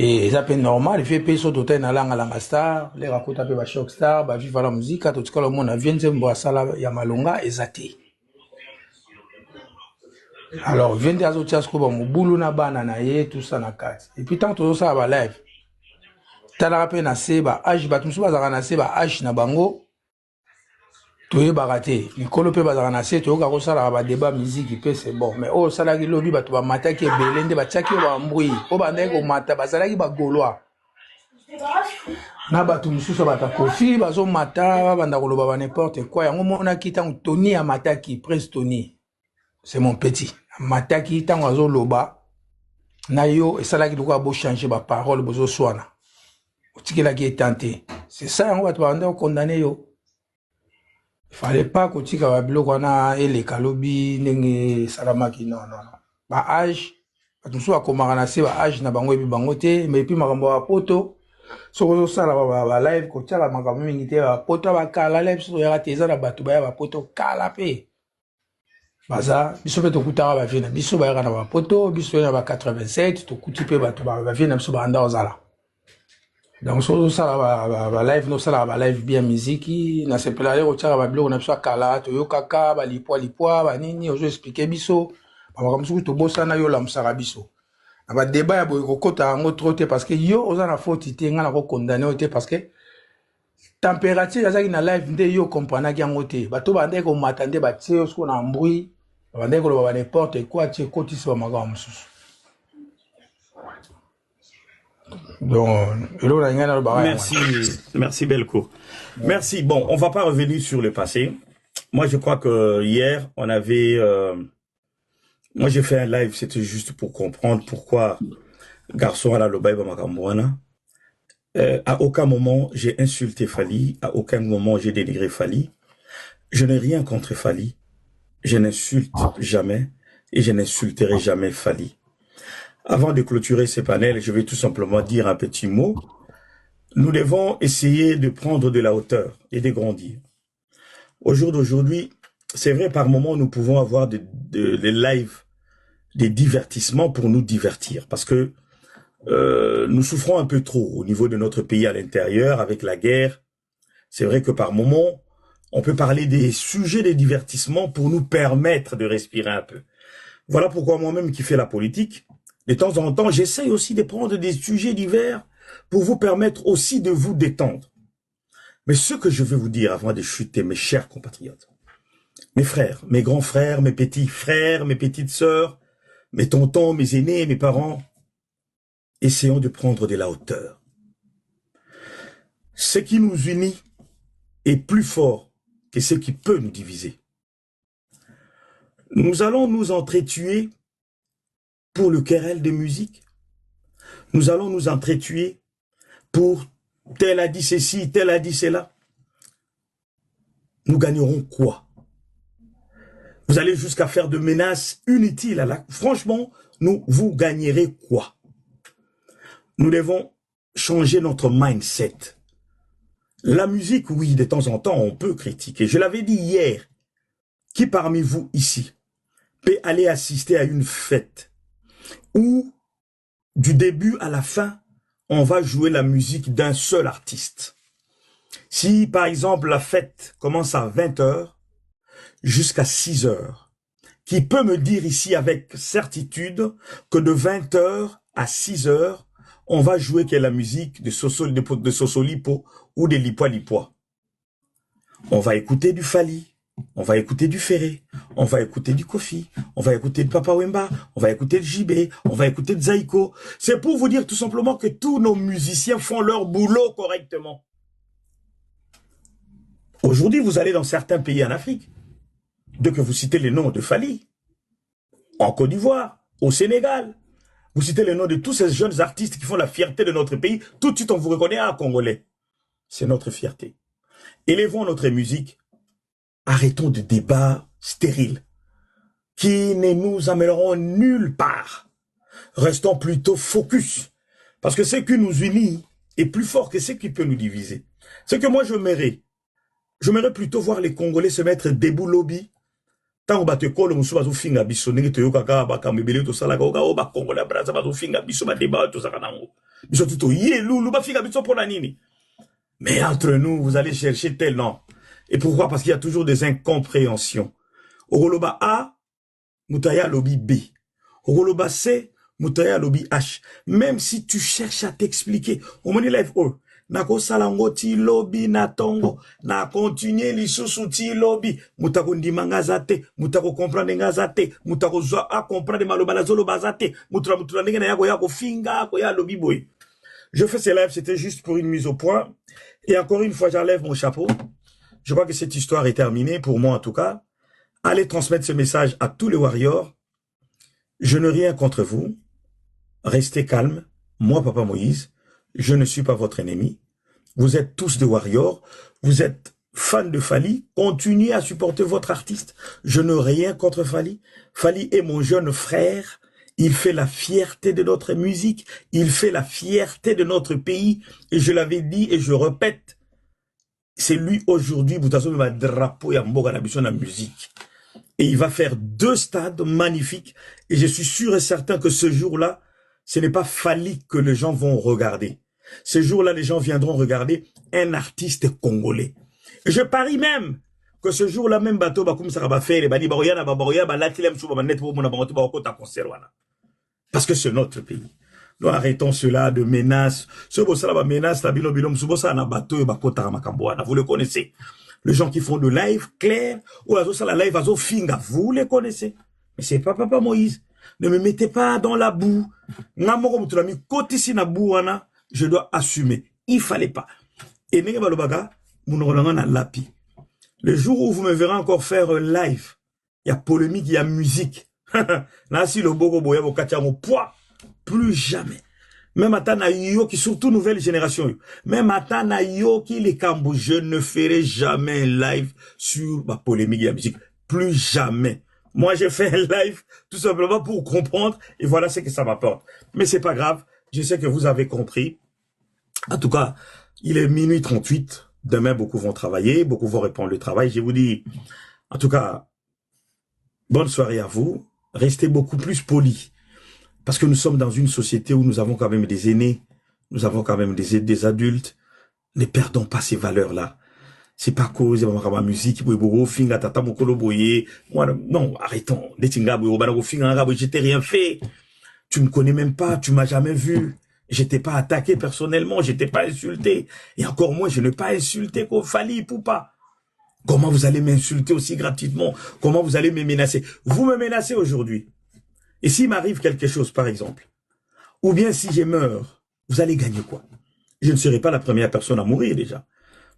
F: Et ça peut normal, il fait payer sur l'hôtel dans la star, les raconter un peu choc star, bah vivre la musique, tout ce que le monde vient de voir ça là, Yamalonga et Zati. Alors, vient de azotia ce que bon, boulot na banana et tout ça na carte. Et puis tant tout ça va live. T'as la rappel na seba, âge bah tout ça va na seba, âge na bango. Tout est baraté. Nicolo peut bazar na se, tout au ça là va débat musique peut c'est bon. Mais oh ça là qui lobby bah tu vas mater qui est belende bah tchaki va mbui. Oh bah nego mata bah ça là qui va goloa. Na ba tu mususu ba ta kofi ba zo mata ba nda koloba ba n'importe quoi. Yango mona kita Tony a mata qui prince Tony. C'est mon petit. Mata qui tango zo loba. Na yo et ça là qui doit beau changer ba parole bozo soana. Otiki là qui est tenté. C'est ça on va te vendre condamner yo. Il fallait pas que tu aies biloko na ele kalobi ndenge salamaki non. Ba âge tout ça comme na se ba âge na bango ebi bango te mais puis makambo ba poto so sala ba live ko tala makambo mingi te ba poto ba kala live so ya te za na bato ba ya ba poto kala pe baza biso pe tokutaka bavie na biso bayaka na bapoto biso na ba 87 tokuti pe bato bavie na biso banda ozala donc sozosala balive nosala balive bien miziki na sepelale kotiaka babiloko na biso akala toyokaka balipwa banini ozoexplike biso bamakambo soki tobosana yo olamusaka biso na badeba ya boye kokota yango tro te parce que yo oza na foti te nga na kokondane yo te parce que température azaki na live nde yo komprenaki yango te bato bandaki komata nde batie yo siko na mbui bandaki koloba ba n'importe quoi tie ekotisi bamakambo mosusu donc eloko na ngai naloba
C: merci Belcourt. Merci. Bon, on va pas revenir sur le passé. Moi je crois que hier on avait moi j'ai fait un live, c'était juste pour comprendre pourquoi garçon à la loba bamakamwana. À aucun moment j'ai insulté Fally, à aucun moment j'ai dénigré Fally. Je n'ai rien contre Fally. Je n'insulte jamais et je n'insulterai jamais Fally. Avant de clôturer ces panels, je vais tout simplement dire un petit mot. Nous devons essayer de prendre de la hauteur et de grandir. Au jour d'aujourd'hui, c'est vrai, par moments, nous pouvons avoir des lives, des divertissements pour nous divertir. Parce que nous souffrons un peu trop au niveau de notre pays à l'intérieur avec la guerre. C'est vrai que par moments, on peut parler des sujets de divertissement pour nous permettre de respirer un peu. Voilà pourquoi moi-même qui fais la politique, de temps en temps, j'essaye aussi de prendre des sujets divers pour vous permettre aussi de vous détendre. Mais ce que je veux vous dire avant de chuter, mes chers compatriotes, mes frères, mes grands frères, mes petits frères, mes petites sœurs, mes tontons, mes aînés, mes parents, essayons de prendre de la hauteur. Ce qui nous unit est plus fort que ce qui peut nous diviser. Nous allons nous entretuer pour le querelle de musique. Nous allons nous entretuer pour tel a dit ceci, tel a dit cela. Nous gagnerons quoi? Vous allez jusqu'à faire de menaces inutiles. Franchement, vous gagnerez quoi? Nous devons changer notre mindset. La musique, oui, de temps en temps, on peut critiquer. Je l'avais dit hier. Qui parmi vous ici peut aller assister à une fête où, du début à la fin, on va jouer la musique d'un seul artiste? Si, par exemple, la fête commence à 20h jusqu'à 6h, qui peut me dire ici avec certitude que de 20h à 6h, on va jouer que la musique de Sosolipo ou de Lipwa. On va écouter du Fally, on va écouter du Ferré, on va écouter du Kofi, on va écouter de Papa Wemba, on va écouter de JB, on va écouter de Zaiko. C'est pour vous dire tout simplement que tous nos musiciens font leur boulot correctement. Aujourd'hui, vous allez dans certains pays en Afrique, dès que vous citez les noms de Fally, en Côte d'Ivoire, au Sénégal, vous citez les noms de tous ces jeunes artistes qui font la fierté de notre pays, tout de suite on vous reconnaît à Congolais. C'est notre fierté. Élevons notre musique. Arrêtons de débats stériles qui ne nous amèneront nulle part. Restons plutôt focus. Parce que ce qui nous unit est plus fort que ce qui peut nous diviser. Ce que moi j'aimerais plutôt voir les Congolais se mettre debout lobby. Tant que tu colles, musu bazo finga biso ndenge to yokaka bakamebele to sala ka o ba Congo la braza bazo finga biso ba débat to saka nango. Biso tuto yelulu ba finga biso pour la nini. Mais entre nous, vous allez chercher tel nom. Et pourquoi? Parce qu'il y a toujours des incompréhensions. Ogoloba A, Moutaya lobby B. Ogoloba C, Moutaya lobby H. Même si tu cherches à t'expliquer, on me lève Nako salango ti lobby na tongo, na continuer lisusu ti lobby, mutako ndima ngazate, mutako comprendre ngazate, mutako zo a comprendre maloba la zolo bazate, mutra ndenge na yako finga ko ya lobby boy. Je fais ces lives, c'était juste pour une mise au point. Et encore une fois, j'enlève mon chapeau. Je crois que cette histoire est terminée, pour moi en tout cas. Allez transmettre ce message à tous les warriors. Je n'ai rien contre vous. Restez calme. Moi, Papa Moïse, je ne suis pas votre ennemi. Vous êtes tous des warriors. Vous êtes fans de Fally. Continuez à supporter votre artiste. Je n'ai rien contre Fally. Fally est mon jeune frère. Il fait la fierté de notre musique. Il fait la fierté de notre pays. Et je l'avais dit et je répète. C'est lui aujourd'hui, Boutasso, ma drapeau et mboga na biso na musique. Et il va faire 2 stades magnifiques. Et je suis sûr et certain que ce jour-là, ce n'est pas Fali que les gens vont regarder. Ce jour-là, les gens viendront regarder un artiste congolais. Et je parie même que ce jour-là, même bateau, comme ça va faire, parce que c'est notre pays. Nous arrêtons cela de menaces. Ce beau ça, menace, vous le connaissez. Les gens qui font de live clair, ou la live azo finga, vous les connaissez. Mais c'est pas Papa Moïse. Ne me mettez pas dans la boue. Je dois assumer. Il fallait pas. Et le jour où vous me verrez encore faire un live, il y a polémique, il y a musique. Nasi le bogo boya bo katiamo poids, plus jamais. Même atana yo qui surtout nouvelle génération. Même atana yo qui les cambo, je ne ferai jamais un live sur ma polémique et la musique. Plus jamais. Moi, j'ai fait un live tout simplement pour comprendre et voilà ce que ça m'apporte. Mais c'est pas grave. Je sais que vous avez compris. En tout cas, il est minuit 38. Demain, beaucoup vont travailler, beaucoup vont répondre le travail. Je vous dis, en tout cas, bonne soirée à vous. Restez beaucoup plus polis. Parce que nous sommes dans une société où nous avons quand même des aînés, nous avons quand même des adultes. Ne perdons pas ces valeurs-là. C'est pas cause de ma musique, non, arrêtons. Je t'ai rien fait. Tu me connais même pas, tu m'as jamais vu. J'étais pas attaqué personnellement, j'étais pas insulté. Et encore moins, je n'ai pas insulté qu'au Fali Poupa. Comment vous allez m'insulter aussi gratuitement? Comment vous allez me menacer? Vous me menacez aujourd'hui. Et s'il m'arrive quelque chose, par exemple, ou bien si je meurs, vous allez gagner quoi? Je ne serai pas la première personne à mourir déjà.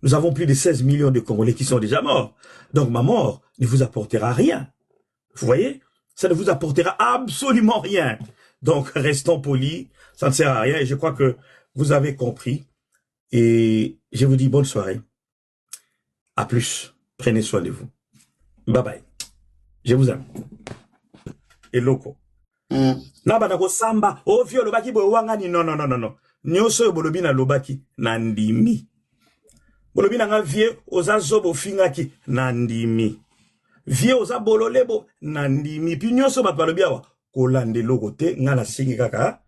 C: Nous avons plus de 16 millions de Congolais qui sont déjà morts. Donc ma mort ne vous apportera rien. Vous voyez? Ça ne vous apportera absolument rien. Donc restons polis, ça ne sert à rien et je crois que vous avez compris. Et je vous dis bonne soirée. À plus. Prenez soin de vous. Bye bye. Je vous aime. Et loco. Nabana ko samba o vio lobaki bo wangani non. Nyoso bolobi na lobaki nandimi. Bolobi na nga vie oza zobo fingaki nandimi. Vie oza bololebo nandimi. Puis nyoso ba balobi awa kolande lokote ngana singi kaka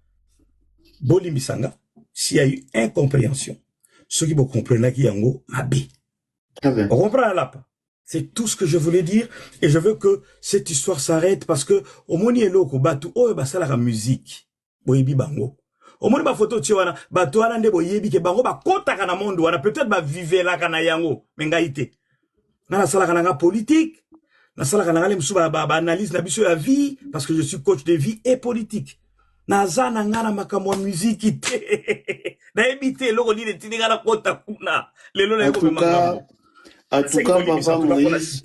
C: bolimisanga s'il y a eu incompréhension. Ceux qui vous comprennent qui yango mabe. On comprend là. C'est tout ce que je voulais dire et je veux que cette histoire s'arrête parce que au moni eloko batu oyo basala la musique boyebi bango au moni ba photo tiwana batu wana nde boyebi ke bango ba kotaka na monde wana peut-être ba vivela kana yango mengaite na sala kana politique na sala kana le msuba ba analyse na biso ya vie parce que je suis coach de vie et politique na zana ngana makamwa musique te na ebite loko ni tinga na kota kuna lelo na yeko makamwa.
G: En tout cas, Papa Moïse,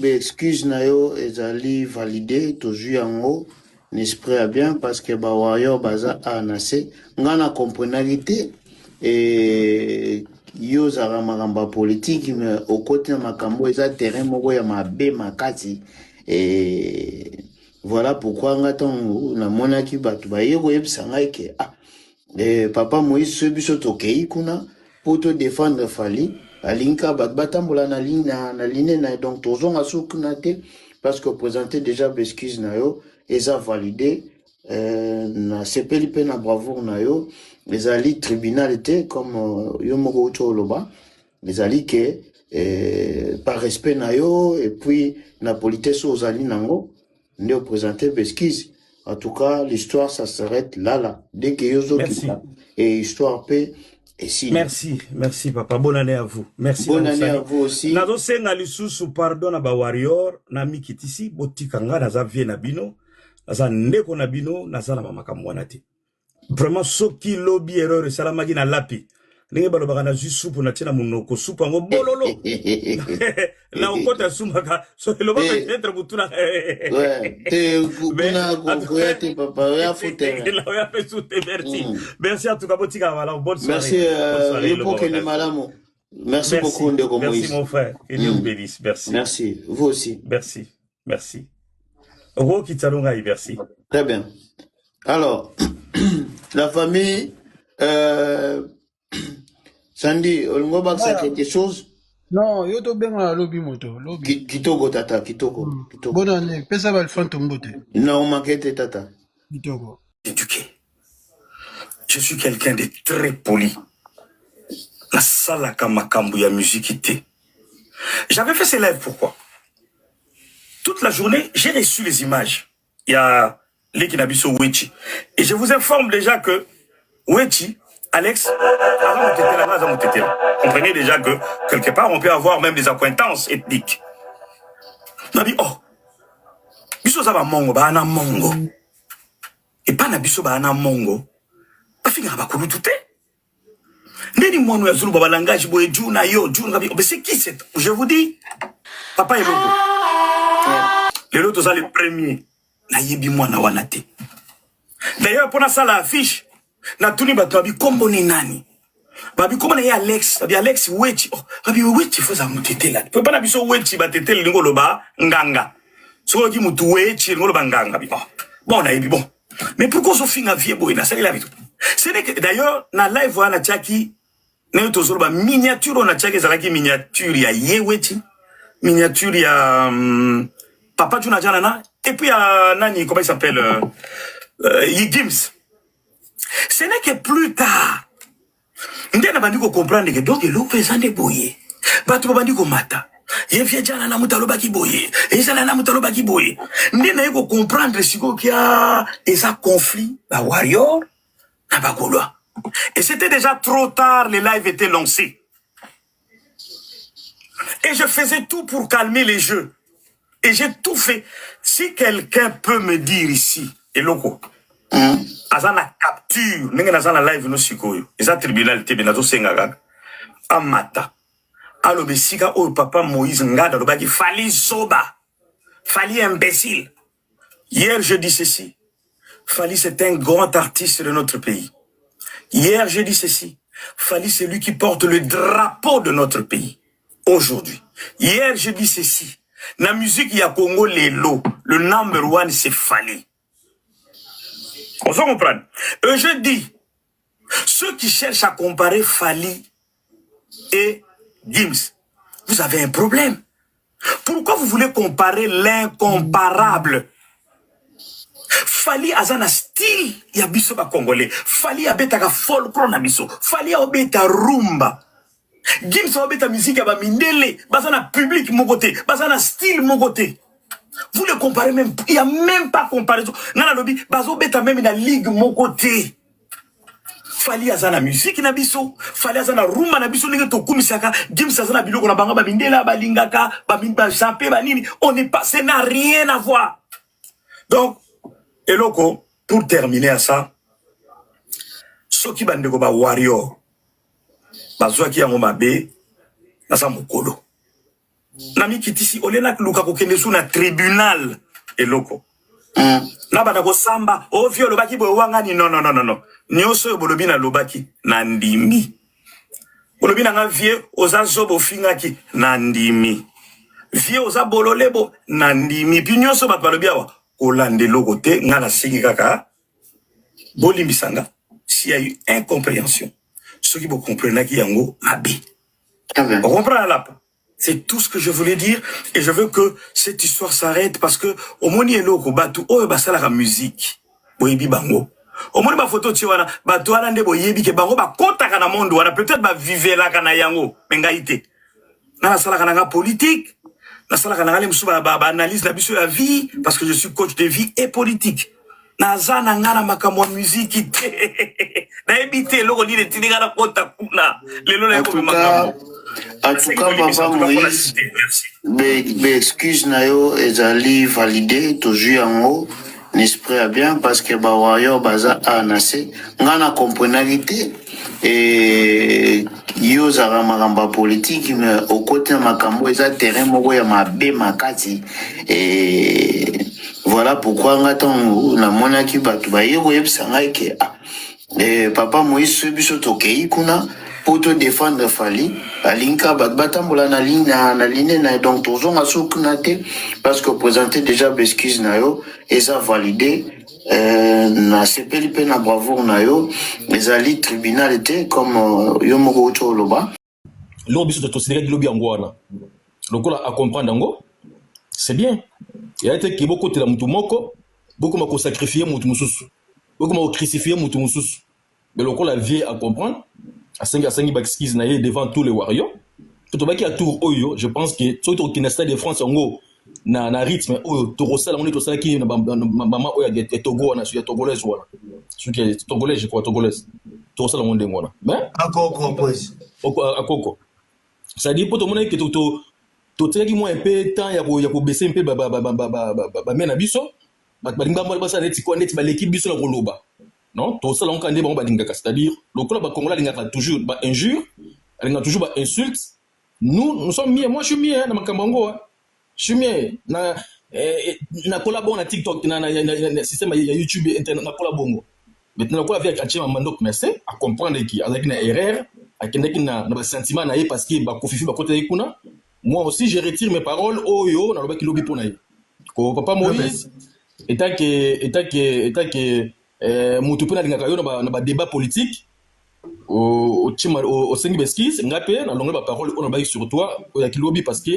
G: excuse nayo ezali validé toujours yango n'esprit à bien parce que ba warrior baza anase ngana comprenalité et yo zara maramba politique mais au côté makambo eza terrain moko ya mabe makati et voilà pourquoi ngaton na monaki batu ba yego yebisanga ke Papa Moïse ce biso tokei kuna pour te défendre Fali alinka batambola na ligne na donc tozonga sukunate parce que présenter déjà excuse na yo eza validé na sepeli pe na bravoure na yo les ali tribunalité comme yo moko toloba les ali que par respect na yo et puis na politesse aux ali nango ndio présenter excuse. En tout cas l'histoire ça s'arrête là dès que yo et histoire pe.
C: Merci papa, bonne année à vous. Merci.
G: Bonne année à vous aussi.
C: Nazo senga lisusu pardon na ba warrior na mikitisi botikanga na za vie na bino, na za ndeko na bino, na za na makambo na te. Vraiment soki lobby erreur salamagi na lapi. Ndenge balobaka na soupe na tina munoko soupe ngo bololo. Na okota sumaka so eloba peut-être butuna.
G: Ouais. Kuna gogoyate papa ya fouter.
C: La ya fait souter merci. Merci en tout cas botika voilà bonne soirée.
G: Merci époque ni malamu. Merci beaucoup Ndeko Moïse.
C: Merci mon frère. Que Dieu vous bénisse. Merci.
G: Merci. Vous aussi.
C: Merci. Ro Kitsalonga merci.
G: Très bien. Alors la famille Sandy, on va quelque chose.
E: Non, yo to benga lobby moto, lobby.
G: Kitoko tata, kitoko, kitoko.
E: Bonne année, pesa va le fantôme beauté.
G: Non, maquette tata.
E: Kitoko.
C: Éduqué. Je suis quelqu'un de très poli. La salle à makambu ya musique était. J'avais fait ces lives, pourquoi? Toute la journée, j'ai reçu les images. Il y a les Kinabiso Wechi. Et je vous informe déjà que Wechi, Alex, comprenez déjà que quelque part, on peut avoir même des acquaintances ethniques. On a dit, oh, biso ça va mongo, ba ana mongo. Et pas na biso ba ana mongo. Pas finir ba kulu tout. Neni mwana ya zulu baba langage boye juna yo, juna bi. Mais c'est qui c'est? Je vous dis, papa et logo. Les autres sont les premiers. Na yebi mwana wana te. D'ailleurs, pour ça la affiche, na tuni ba babi kombo ni nani. Babi kombo na Alex, babi Alex Wechi. Oh, babi Wechi faut ça mutete là. Peut pas na biso Wechi ba tete lingo loba nganga. So ki mutu Wechi lingo loba nganga bi. Bon na yebi bon. Mais pourquoi so finga vie boy na ça il a tout. C'est que d'ailleurs na live wana chaki na to zolo ba miniature na chaki zalaki miniature ya Yewechi, miniature ya Papa Juna Janana et puis à Nani comment il s'appelle Yigims. Ce n'est que plus tard. Ndena bandi ko comprendre que donc le pesande boye. Batu bandi ko mata. Yevia jana na mutaloba ki boye. Ezala na mutaloba ki boye. Ndena yeko comprendre siko kia esa conflit ba warrior na ba kolwa. Et c'était déjà trop tard, les lives étaient lancés. Et je faisais tout pour calmer les jeux. Et j'ai tout fait. Si quelqu'un peut me dire ici, et loco, azana capture, n'engue nazana live no sikoyo, eza tribunal tebe nazo sengaga, amata, alo besika o papa Moïse ngada lobaki fali soba, fali imbécile. Hier je dis ceci, Fali c'est un grand artiste de notre pays. Hier j'ai dit ceci, Fali c'est lui qui porte le drapeau de notre pays. Aujourd'hui, hier je dis ceci. La musique ya Congo Lelo, le number one c'est Fali. On se comprend. Et je dis, ceux qui cherchent à comparer Fali et Gims, vous avez un problème. Pourquoi vous voulez comparer l'incomparable? Fali azana style ya biso ba congolais. Fali abetaka folklore na biso. Fali abeta rumba. Gims abeta musique ya ba mindele, bazana public mon côté, bazana style mon côté. Vous le comparez même, il n'y a même pas comparaison. Nana lobi, bazo beta même na ligue mon côté. Fali azana musique na biso, Fali azana rumba na biso linga to kumisaka, Gims azana biloko na banga ba mindela ba lingaka, ba minba champé ba nini, on n'est pas, ça n'a rien à voir. Donc et loco, pour terminer à ça, ceux qui bandeko ba warrior, bazwa ki yango mabe, nasa mokolo. Nami kitisi olena luka kokende sous na tribunal et loco. Na bandako samba, o vio lobaki bo wangani non. Nyoso bolobi na lobaki na ndimi. Bolobi na nga vie oza zobo fingaki na ndimi. Vie oza bololebo na ndimi. Puis nyoso ba balobi awa Olande logote ngana singi kaka bolimbisanga s'il y a eu incompréhension ceux qui vont comprendre qui yango mabe. On comprend là. C'est tout ce que je voulais dire et je veux que cette histoire s'arrête parce que au moni eloko batu oyo basala la musique boyebi bango au moni ba photo ti wana batu wana nde boyebi ke bango ba kotaka na monde wana peut-être ba vivela kana yango mengaite na sala kana politique. Analyse la vie parce que je suis coach de vie et politique. Nazana ngana makamwa musique na ebité loko ni tinga na kota kuna lelo na ko makamwa.
G: En tout cas, papa Moïse, excuse na yo ezali validé toujours en haut. N'esprit bien parce que ba warrior baza anase ngana comprenalité et yo zara maramba politique mais au côté makambo eza terrain moko ya mabe makati et voilà pourquoi ngaton na monaki batu ba yego yebsanga ke papa Moïse biso tokei kuna pour te défendre Fali alinka batambola na ligne na donc tozonga sokunate parce que présenter déjà excuse na yo eza validé na sepeli pe na bravoure na yo ezali tribunal était comme yo moko choloba.
H: lobby sur le lobby en Guana. Donc, on a comprendre en c'est bien. Il y a été qui beaucoup de la moutumoko, beaucoup m'a sacrifié moutumusus, beaucoup m'a crucifié moutumusus. Mais le la vie à comprendre, à 5 excuse devant tous les warriors. Tout le monde a tour oyo, je pense que tout le Kinesta de France en gros, na rythme oyo, tout ça, on est tout ça qui na maman oyo est Togo, na suis togolais voilà. Celui qui est togolais, je crois togolais. Tout ça, on est voilà. Mais
G: à
H: Coco. Ça dit pour tout le monde que tout qui moi un peu temps ya ko baisser un peu mais na biso balinga mo basa net ko net ba l'équipe biso la koloba non tout ça on kande ba balinga c'est-à-dire le club ba congolais linga toujours ba injure linga toujours ba insulte nous sommes mieux moi je suis mieux na makambango je suis mieux na collabo na TikTok na système ya YouTube internet na collabo maintenant quoi avec Achema Mandok merci à comprendre qui avec une erreur à qui na ba sentiment na parce que ba kofifi ba côté kuna. Moi aussi, je retire mes paroles. Oh yo, na loba kilobi pona. Ko papa Moïse, état que mutupuna linga kayo na ba débat politique au sengi beskis ngape na longa ba parole on ba sur toi ya kilobi parce que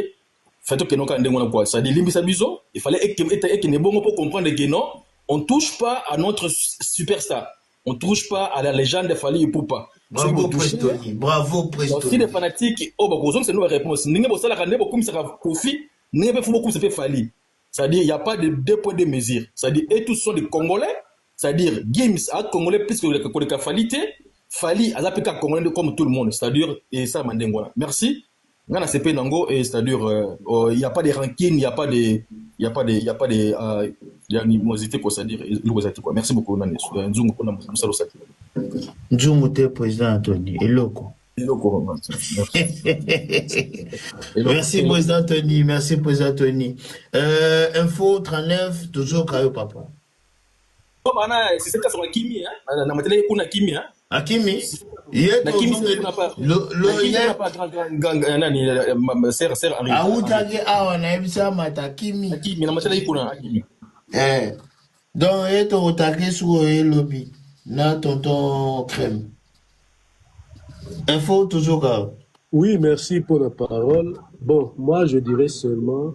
H: fait que non ka ndengo na quoi ça dit limbi sa biso il fallait que ne bon pour comprendre que non on touche pas à notre superstar, on touche pas à la légende de Fally Ipupa.
G: Bravo Prestoni, bravo Prestoni.
H: Si les fanatiques, oh bah c'est une réponse. N'ingé bossa la kande beaucoup ça Kofi, n'ingé faut beaucoup ça fait Fally. C'est-à-dire il y a pas de deux points de mesure. C'est-à-dire et tous sont des Congolais. C'est-à-dire Games à Congolais plus que le Fally à la PK Congolais comme tout le monde. C'est-à-dire et ça mandengona. Merci. Ngana CP Nango et c'est-à-dire il y a pas de rancune, il y a pas de animosité quoi c'est-à-dire quoi. Merci beaucoup Nani. Nzungu kuna musalo saki.
G: Nzungu te président Anthony eloko. Merci président Anthony, merci président Anthony. Info 39 toujours Kayo papa.
H: Oh bana c'est ça sur Kimi hein. Na matele kuna Kimi hein.
G: Akimi
H: na Kimi n'a pas nani sœur Henri
G: autage awa na ebisa mata Kimi
H: na matele kuna Kimi
G: donc eto otake sur lobby na tonton crème. Info toujours Kayo.
B: Oui, merci pour la parole. Bon, moi je dirais seulement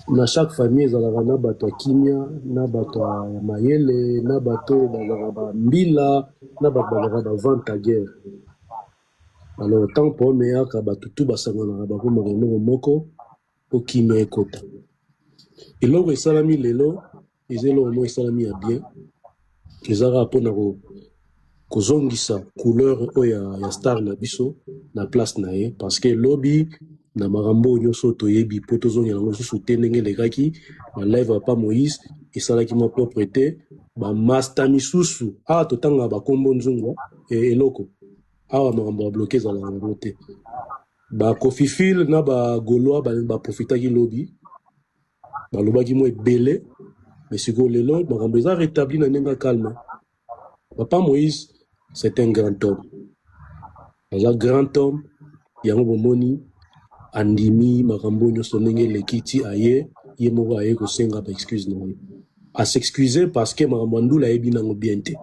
B: na chaque famille ezalaka na bato ya kimia na bato ya mayele na bato bazalaka bambila na bato bazalaka bavante ya guerre. Alors tant po meyaka bato tu basanganaka bakomaka eloko moko po kimia ekota eloko esalami lelo eza eloko moko esalami ya bien ezalaka mpona kozongisa couleur oyo ya star na biso na place na ye parce que lobby na makambo nyonso toyebi po tozongela yango lisusu te ndenge elekaki na live ya Papa Moïse esalaki mwa propre te bamasta misusu awa totangaka bakombo nzungu eloko awa makambo babloke ezalaka yango te bakofifile na bagolois baprofitaki lobby balobaki mwa ebele mais sikoyo lelo makambo eza rétabli na ndenge calme. Papa Moïse c'est un grand homme. Un grand homme yango bomoni andimi makambo nyonso ndenge lekiti aye ye moko aye kosenga ba excuse na ye a s'excuser parce que makambo ndula yebi nango bien te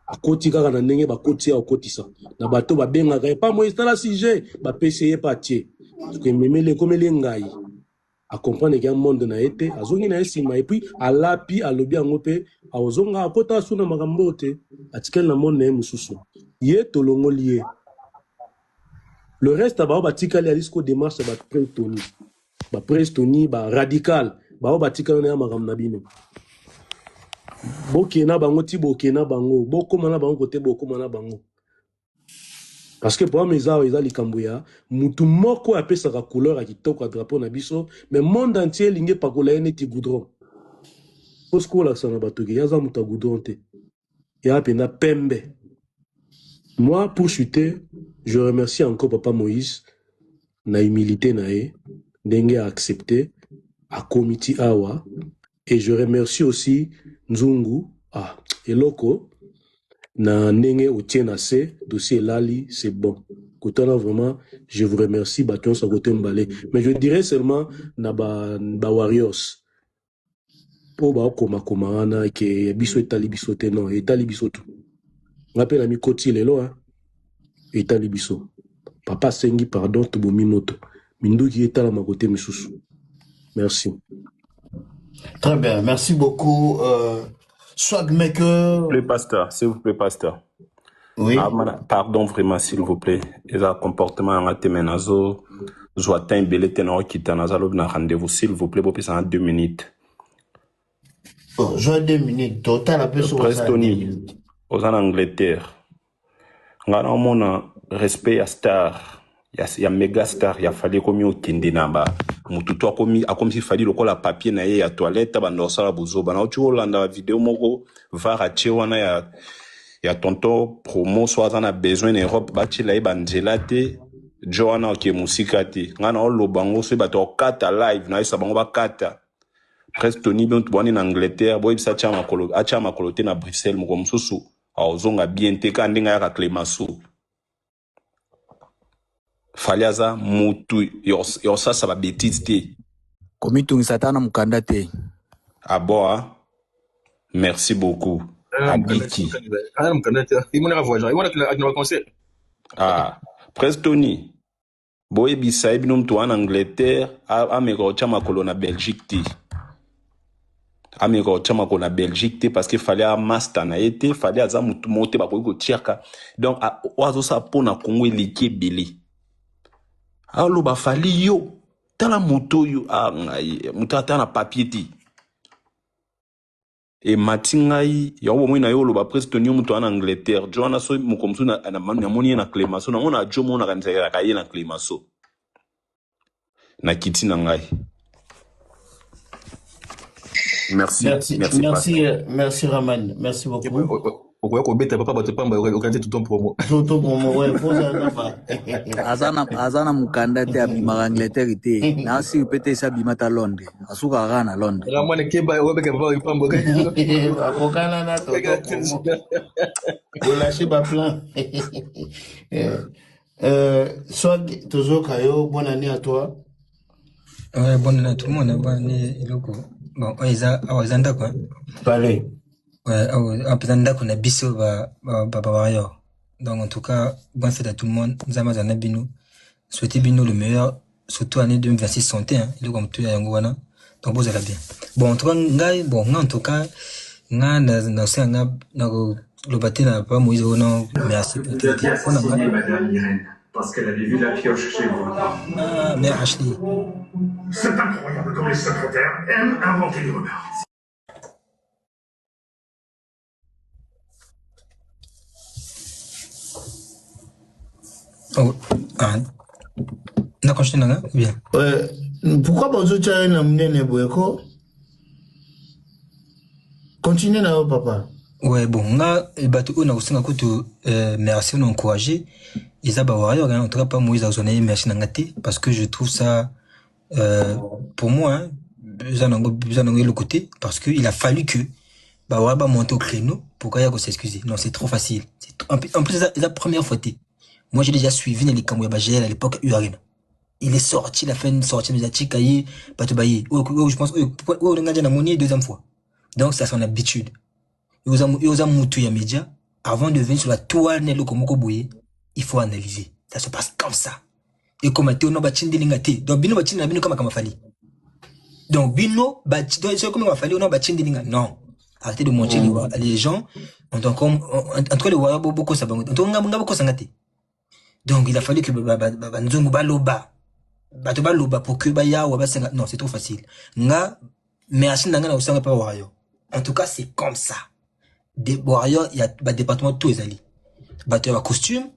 B: akoti kaka na ndenge bakoti ya okotisa na bato babengaka ye pas Moïse tala sujet bapesi ye pa tie que memele komele ngai a comprendre qu'il y a un monde na été azongi na esima et puis alapi alobi yango pe azonga akota suna makambo te atikel na monde na mususu ye tolongoli ye. Le reste ba batikali alisco démarche ba Prestoni ba radical ba batikali na makambo na bino bokena bango ti bokena bango bokoma na bango kote bokoma na bango parce que pour mes awa eza likambo ya mutu moko apesaka couleur ya kitoko ya drapeau na biso mais monde entier linge pakola ye neti goudron poskola sana batoki yaza mutu ya goudron te ya pena pembe. Moi pour chuter je remercie encore Papa Moïse na humilité na ye ndenge a accepté a komiti awa et je remercie aussi Nzungu eloko na ndenge otien na se dossier lali c'est bon kotana vraiment je vous remercie baton sa côté mbalé mais je dirais seulement na ba warriors po ba koma wana ke biso etali biso te non etali biso tout rappelle ami koti lelo etali biso papa sengi pardon tobomi moto minduki etala makote misusu. Merci.
G: Très bien, merci beaucoup. Swagmaker.
H: Le pasteur, s'il vous plaît, pasteur.
G: Oui.
H: Pardon vraiment, s'il vous plaît. Et un comportement en atemenazo, zoatin belé tenor qui tanazalo na rendez-vous, s'il vous plaît, pour en 2 minutes.
G: Oh, je 2 minutes. Total, après,
H: Prestoni, aux en Angleterre. Ngana mona respect à star. Ya méga star, ya fallait comme au kindi namba. Mututo akomi si fali lokola papier na ye ya toilette bando sala buzo bana ocho landa vidéo moko vara chewana ya tonton promo soit en a besoin en Europe bati la banjela te Joanna ke musika te ngana olo bango se bato kata live na isa bango ba kata presque Tony bien tu en Angleterre boy bisa chama kolote na Bruxelles moko mususu azonga bien te kandinga ya Clémasso Faliaza mutu yo ça va bêtise te
I: Komitung satana mukanda te.
H: Ah bon, merci beaucoup. Abiki. Ah, Prestoni. Boye bisa ebinum to en Angleterre, ameko chama kolona Belgique te. Ameko chama kolona Belgique te parce que fallait un master na été, fallait aza mutu monte ba ko tiaka. Donc oazo sa pona Congo eliki belé. Alo ba fali yo. Tala moto yo mutata na papier ti e matingai ya wo moina yo lo ba Prestoni muto en Angleterre Joanna so mukomsu na moni na Clémasso na mona jo mona kanisa ya kaye na Clémasso na kiti na ngai.
G: Merci Raman, merci beaucoup.
H: Okoyako beta papa bato pamba okanje tout ton promo.
G: Tout ton promo ouais, faut
I: azana mukanda te abimaka Angleterre te. Na si pete sa bimata Londres. Asuka gana Londres.
H: Ramone keba obeka papa pamba okanje.
G: Akokana na to. Vous lâchez pas plein. Swag toujours Kayo, bonne année à toi.
J: Ouais, bonne année à tout le monde, bonne année Iloko. Bon, awazanda quoi.
G: Parlez.
J: Ouais, apesanda kuna biso ba yo. Donc en tout cas, bonne fête à tout le monde. Zamazana bino. Souhaitez bino le meilleur, surtout année 2026 santé hein. Il est comme tout yangoana. Donc vous allez bien. Bon en tout cas, en tout cas, na le bâti n'a pas Moïse non merci peut-être.
K: Parce qu'elle avait vu la pioche chez vous.
J: Ah, mère Ashley.
K: C'est incroyable comme les secrétaires aiment inventer des rumeurs.
J: Oh, na continue là, bien.
G: Pourquoi Bozo Tchai n'a mené Boyko? Continuez là, papa.
J: Ouais, bon, on a aussi un coup de merci, on a encouragé. Ils ont en tout cas pas Moïse a sonné merci Nangate parce que je trouve ça pour moi hein, besoin le côté parce que il a fallu que Bawaraba monte au créneau pour qu'il y ait s'excuser. Non, c'est trop facile. En plus la première fois moi j'ai déjà suivi les Kamouya Bagel à l'époque URM. Il est sorti, il a fait une sortie médiatique aïe Batubaye. Je pense on a gagné la monnaie deuxième fois. Donc c'est son habitude. Il a moutou ya média avant de venir sur la toile Nelo Komoko Boye. Il faut analyser. Ça se passe comme ça. Et comme tu as dit, donc bino bachindi na bino kama fali. Donc bino bachindi c'est comme fali on a bachindi linga. Non. Arrêtez de montrer les gens en tout cas les voyants beaucoup ça bango. Donc ngaba beaucoup sangate. Donc il a fallu que nzungu baloba. Bato baloba pour que baya ou basenga. Non, c'est trop facile. Mais asina nga na usanga pa wayo. En tout cas, c'est comme ça. Des warriors, il y a des départements tous les alliés. Bato ya costume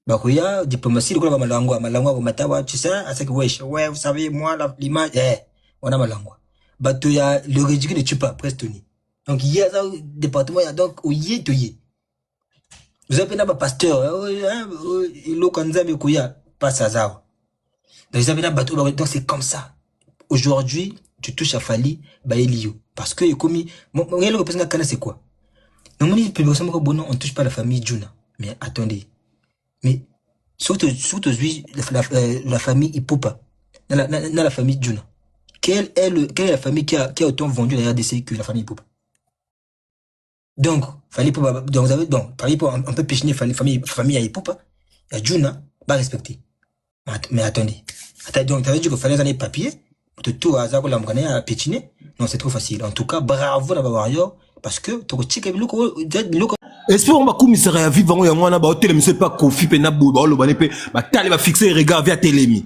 J: Bakoya, diplomatie, le malangwa, matawa, tu sais, à ce que ouais, vous savez, moi, l'image, on a malangwa. Bato ya, le ridicule ne tue pas, Prestoni. Donc, il y a un département, il y a donc, où y est, tout y est. Vous avez un pasteur, il est comme ça, mais Koya, pas ça. Donc, vous avez un bateau, donc c'est comme ça. Aujourd'hui, tu touches à Fali, Elio. Parce que, comme, le représentant c'est quoi? Normalement, on touche pas la famille Juna. Mais attendez. Mais surtout la famille Ipopa, dans la famille Juna. Quelle est la famille qui a autant vendu la RDC que la famille Ipopa? Donc, fallait pas, donc vous avez, donc, par exemple, on peut péchiner famille à Ipopa, à Juna, pas respecté. Mais attendez. Donc, tu avais dit qu'il fallait des papiers, tout à hasard, la monnaie à pétiner. Non, c'est trop facile. En tout cas, bravo la Warrior, parce que tu as
H: espère on va commissariat vivre en yamwana ba hotel monsieur pas Kofi Penabou ba lo banepe ba tali ba fixer regard via télémi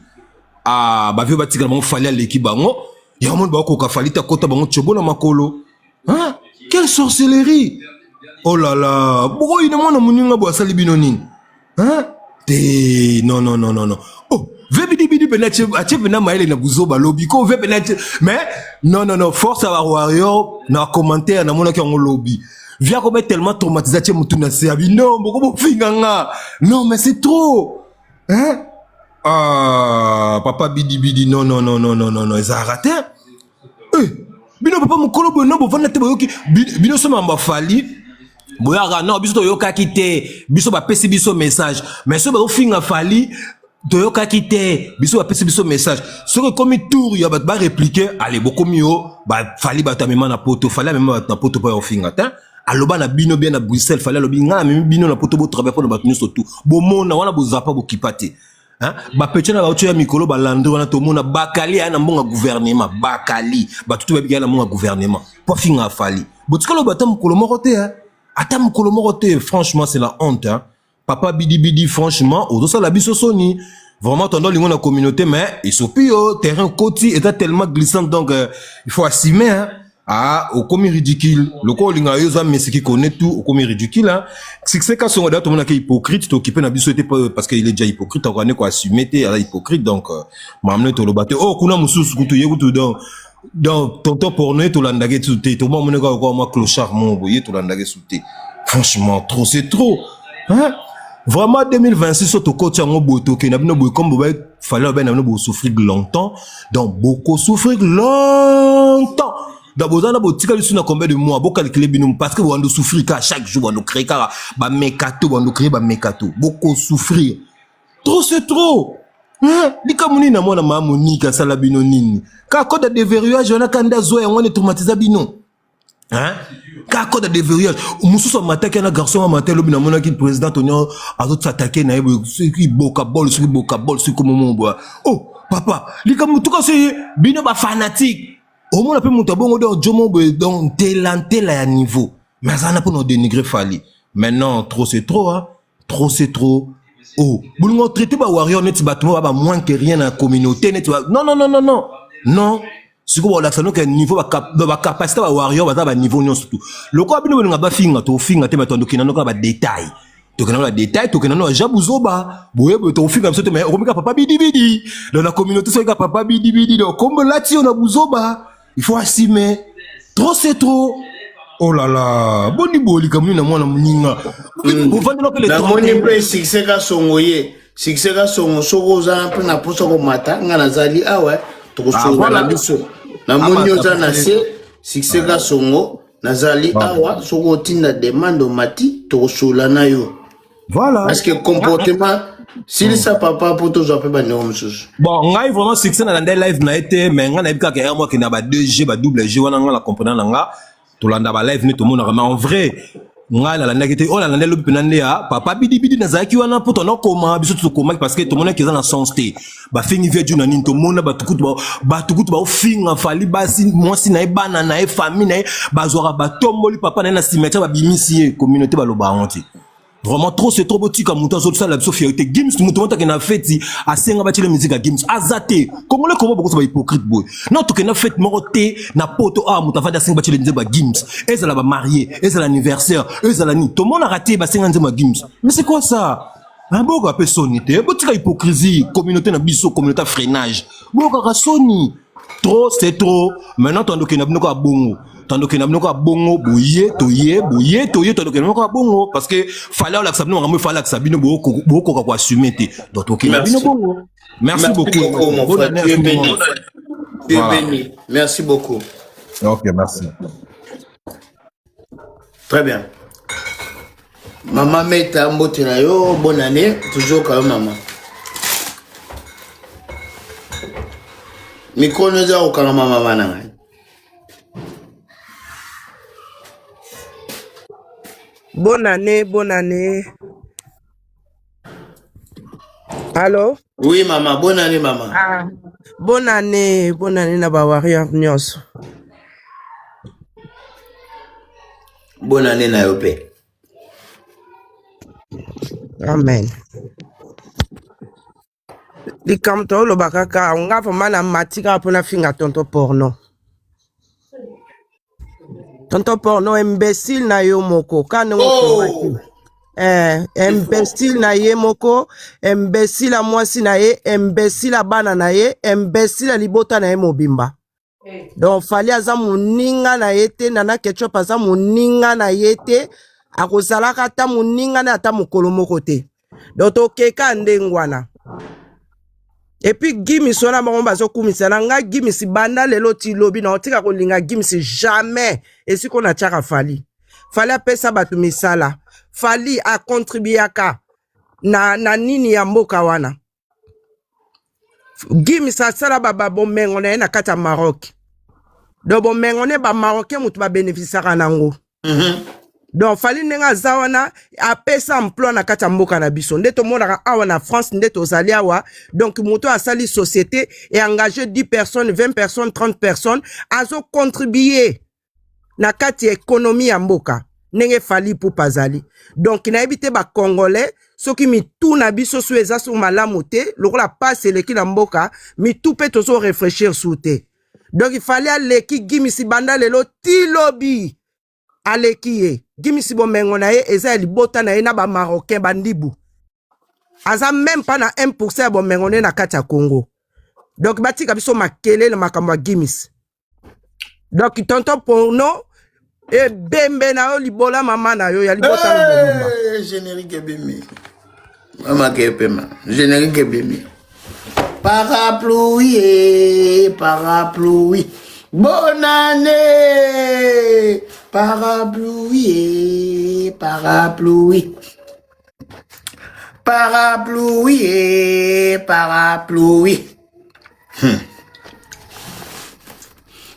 H: ah ba vieux ba tika mon fallait l'équipe bango ya mon ba ko ka fallait ta kota bango chobo na makolo hein quelle sorcellerie oh là là pourquoi il demande muninga bo sali binoni hein non oh vebidi bidi penache ache pena maile na buzo ba lobby ko ve penache mais non force à Warrior na commentaire na mona ki on lobby via comme tellement traumatisé tu mutuna seabi non beaucoup finganga non mais c'est trop hein ah papa bidi non ils ont raté bino papa mukolo bono bo vana te boyoki bino so mamba fali boyaka non biso to yoka kite biso ba pesi biso message mais so ba finga fali toyoka kite biso ba pesi biso message so que comme tour ya ba répliquer allez beaucoup mieux ba fali ba tamema na poto fali même na poto pa ofinga ta aloba na bino bien na Bruxelles fallait alobi nga même bino na poto bo travailler pour na batunu surtout bo mona wana bo zapa bo kipate hein ba petite na ba ocho ya mikolo ba landre wana to mona bakali ya na mbonga gouvernement bakali ba tutu ba bia na mbonga gouvernement po finga fali bo tikalo ba tam kolo morote hein atam kolo morote franchement c'est la honte hein papa bidi franchement ozo ça la biso soni vraiment tendant lingo na communauté mais il sopio terrain côté est tellement glissant donc il faut assumer hein. Ah, au commis ridicule. Le quoi linga yoza mais qui connaît tout au commis ridicule hein. C'est que son date on a qui hypocrite to occupé na biso était parce qu'il est déjà hypocrite on connaît quoi assumer t'es hypocrite donc m'amener to le bateau oh kuna mususu kutu yegutu donc tonton porno to landage tout to moi mon gars quoi moi clochard mon boye to landage souté franchement trop c'est trop hein vraiment 2026 to coach en boto que na bino boy comme boy fallait ben na bo souffrir longtemps donc beaucoup souffrir longtemps. D'abord, on a beau tirer sur combien de mois, beaucoup calculer binum parce que on doit souffrir qu'à chaque jour, on doit créer car bah mécato, on doit créer bah mécato, beaucoup souffrir. Trop c'est trop. Hein? Dis comme on est na moi na Monique ça la binonini. Car code de verrouillage, on a kanda zoé, on est traumatisé binon. Hein? Car code de verrouillage, musu so mataki na garçon matin lobi na mona ki président Tonyo azo s'attaquer na ebo qui boka bol, sur comme mon bois. Oh papa, dis comme tout cas c'est bino ba fanatique. Au moins, on peut monter bon donc talenté là à niveau. Mais ça n'a pas nous dénigrer Fali. Maintenant, trop c'est trop, hein. Trop c'est trop. Oh, vous nous traitez par Warrior net bâtiment va moins que rien dans la communauté net. Non. Non. Si vous voulez que le niveau va capacité à Warrior va niveau non surtout. Le quoi bien nous va finga to finga te mettre donc non va détail. Donc on a des détails, donc on a jabuzoba. Boye to finga absolument mais on papa bidi dans la communauté c'est papa bidi donc comme là on a buzoba. Il faut assumer. Trop c'est trop. Oh là là. Boni boli comme nous na mwana muninga. Vous vendez donc les
G: trop. La moni pe succès ka songoye. Succès ka songo soko za pe na poso ko mata ngana zali awe to so na biso. Na moni oza na se succès ka songo nazali awa soko tinda demande mati to so la na yo.
H: Voilà.
G: Parce que comportement si ça papa pour tous après ba néom sous.
H: Bon, ngai vraiment succès na ndé live na été mais nga na bika ka moi qui na ba 2G ba double G wana nga la comprendre nga to landa ba live ni to mona mais en vrai nga na landa kete on la landa lobi penande ya papa bidi na zaki wana pour ton comment biso to comment parce que to mona ki za na sens té ba fingi vie du na ni to mona ba tukutu ba finga fali basi moi si na e bana na e famille na ba zora ba tomboli papa na cimetière ba bimisi communauté ba loba honte. Vraiment trop c'est trop petit comme montant ça la fierté Gims tout le monde qui na fait à senga ba tile musique à Gims azate congolais comment beaucoup ça hypocrite boy non tout que na fait moroté na poto a muta va da senga ba tile nzeba Gims et ça la ba marié et ça l'anniversaire et ça la ni tout le monde a raté ba senga nzeba Gims mais c'est quoi ça un beau rappel sonité petit hypocrisie communauté na biso communauté freinage beau ka soni trop c'est trop maintenant tandis que na bino ka bongo tandis que na bino ka bongo boye toye tandis que na bino ka bongo parce que fallait la sabino ngamo fallait que sabino boko ka assumer té donc OK na bino bongo merci beaucoup
G: mon frère tu es béni merci beaucoup
H: OK merci
G: très bien maman Meta mbotela yo bonne année toujours quand même maman micro neza okanga maman nanga.
L: Bonne année, bonne année. Allô?
G: Oui, maman. Bonne année, maman.
L: Ah, bonne année na ba warrior nyonso.
G: Bonne année, Nayope.
L: Amen. Likam to lo bakaka nga mana matika pona finga tonto porno. Tonto porno imbécile na yo moko kana
G: Oh!
L: Imbécile na ye moko, imbécile a mwasi na ye, imbécile a bana na ye, imbécile a libota na ye mobimba. Donc fali aza muninga na ye te, nana ketchup aza muninga na ye te, akozalaka ata muninga na ata mokolo moko te. Donc tokeka ndengwana. Et puis Gims wana bango bazo kumisa na nga Gims banda lelo ti lobi na otika kolinga Gims jamais et si qu'on a tchaka fali. Fali apesa batu misala. Fali a contribuaka na nini ya mboka wana. Gims asala baba bomengo na ye na kata Maroc. Do bomengo ne ba Marocain mutu ba bénéficiera nango. Donc fali nenga zawana apesa emploi na kata mboka na biso ndeto monaka awa na France ndeto zali awa donc mutu asali société et engagé 10 personnes 20 personnes 30 personnes azo contribuer na kati économie ya mboka nenge fali pou pazali donc na ebite ba congolais soki mitu na biso so eza so malamu te lokola passe leki na mboka mitu pe tozo réfléchir sous te donc il fallait aleki Gims banda lelo ti lobby aleki Gims bomengo na ye eza libota na ye na ba Marocain bandibu aza même pas na 1% ya bomengo na kati ya Congo donc batika biso makele na makambo ya Gims donc tonton porno e bembe na yo libola mama na yo ya libota na bomba
G: générique bimi mama kepema générique bimi parapluie parapluie bonne année parapluie parapluie parapluie parapluie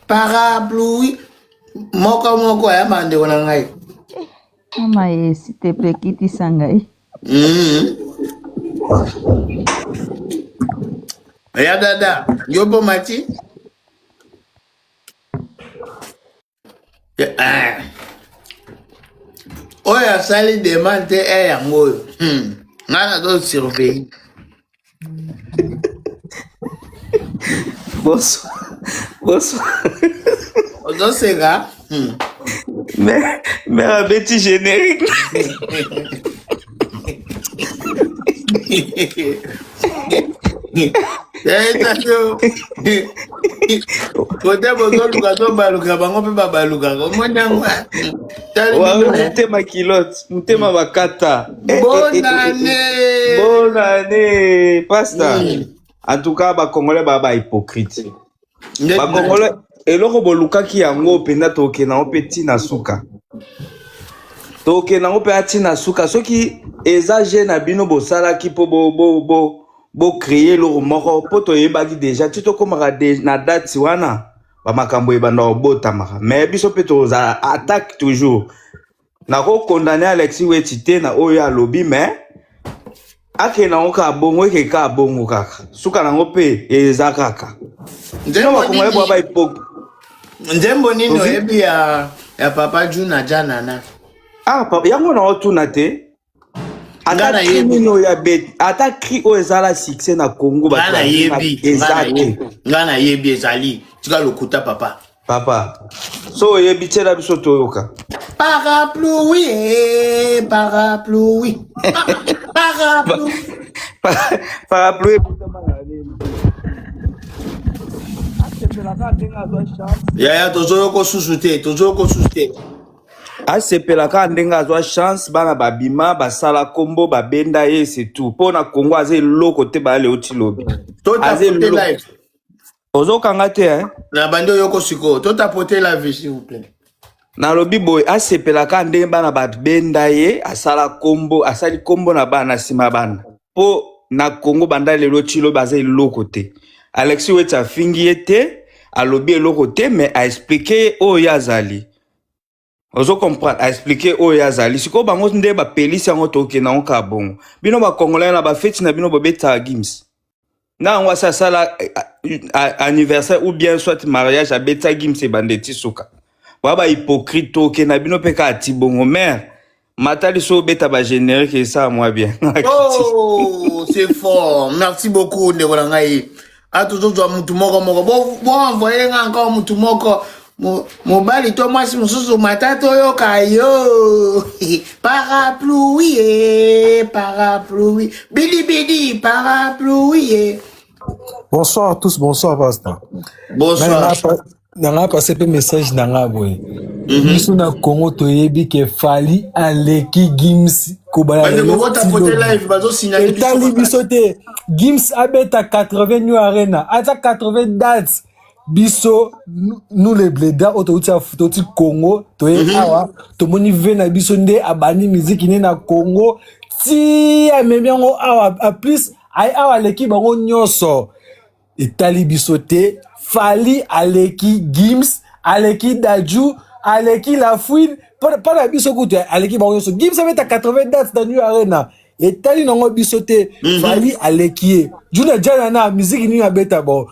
G: parapluie moko ya bande wana ngai
M: mama s'il te plaît kiti sangai
G: ya dada yobo mati oyo asali demande te yango oyo ngai nazo surveille
N: bonsoir
G: ozosenga
N: mais abeti générique
G: kote bozoluka to baluka bango mpe babalukaka omoni yango
N: motema kilote motema bakata
G: bonane
N: pasta en tout cas bakongolais baba hypocrite bakongolais eloko bolukaki yango mpenza tokenda ngo mpe ntina suka tokenda ngo mpe atina suka soki eza je na bino bosalaki mpo bocreye eloko moko mpo toyebaki deja ti tokomaka na date wana bamakambo ebanda kobotamaka mais biso mpe toza attaque toujours nakokondane Alexis Weti te na oyo alobi mais akenda ngo kaka bongo ekeka bongo kaka suka nango mpe eza kaka bakongole bwa baipoke
G: nzembo nini oyebi ya papa Juna janana
N: yango na otuna te ata cri oyo ezala succès na Congo
G: nga nayebi ezali tika lokuta papa
N: so oyebi tiela biso toyoka
G: parapluie parapluie
N: parapluie
G: yaya tozoyoko susu te
N: asepelaka ndenge azwa chance bana babima basala kombo babenda ye c'est tout mpona Congo aza eloko te baale oti lobi ozokanga te
G: na bandi oyoko sikoyo totapote la vie s'il vous plaît
N: nalobi boye asepelaka ndenge bana babenda ye asali kombo na bana na nsima bana mpo na Congo banda lelo ti lobi aza eloko te Alexis Weti afingi ye te alobi eloko te mais aexplike ye oyo azali ozo comprendre a expliquer o ya zali siko bango nde ba pelisi yango toke na onka bongo bino ba congolais na ba fête na bino bobeta Gims na ngwa ça la anniversaire ou bien soit mariage a beta Gims e bandeti suka ba hypocrite toke na bino peka ati bongo mère matali so beta ba générique et ça moi bien.
G: Oh c'est fort, merci beaucoup ndeko ngai a toujours doit mutu moko bon envoyer encore mutu moko mobali to mwasi mususu matata oyo kayo parapluie bidi parapluie.
O: Bonsoir à tous, bonsoir Pastor.
G: Bonsoir.
O: Nanga passé pe message nanga boy. Biso na Congo toyebi ke fali aleki Gims kobala. Etali biso te Gims abeta 80 New Arena, ata 80 dates. Biso nous les blédards autouti Congo toye awa tomoni vena biso nde abani musique ni na Congo ti amemiango awa a plus ay awa leki bango nyonso etali biso te fali aleki Gims aleki Daju aleki La Fouine para biso kutu aleki bango nyonso Gims abeta 80 dates dans New Arena etali nango biso te fali aleki juna jana na musique ni abeta bon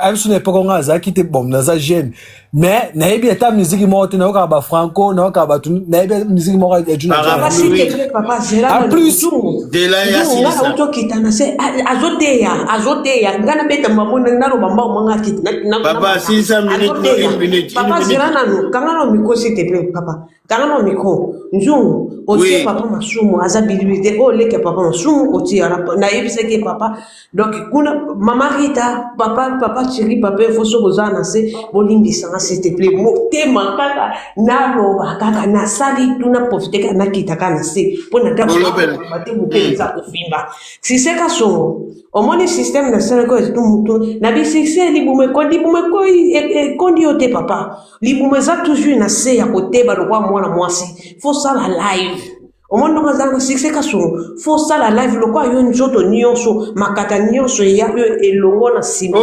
O: amsu ne pas nga za kite bom na za jeune mais na yebi eta musique mo te na ka ba franco na ka ba tu na yebi musique mo ka juna
P: papa si te plaît papa zela
O: en plus
G: de la ya si
P: ça auto kitana se azoteya ngana beta mamona ngalo bamba manga kitana
G: papa 600 minutes une minute
P: papa zela nanu kanga no miko si te plaît papa kanga no miko nzungu oti papa masumu azabilité o leke papa masumu oti na yebi se ke papa donc kuna mama Rita papa chéri papa il faut se rozana c'est bolimbisa s'il te plaît motema kaka na loba kaka na sali tuna profiter kana kitaka na se pona ta bate bupeza kufimba si c'est ka so au moins le système na sala ko tout mutu na bi c'est libume ko kondi ote papa libume za toujours na se ya koteba lokwa mwana mwasi faut ça la live au monde dans c'est ka so faut ça la live lokwa yo njoto nyonso makata nyonso ya elongo na sima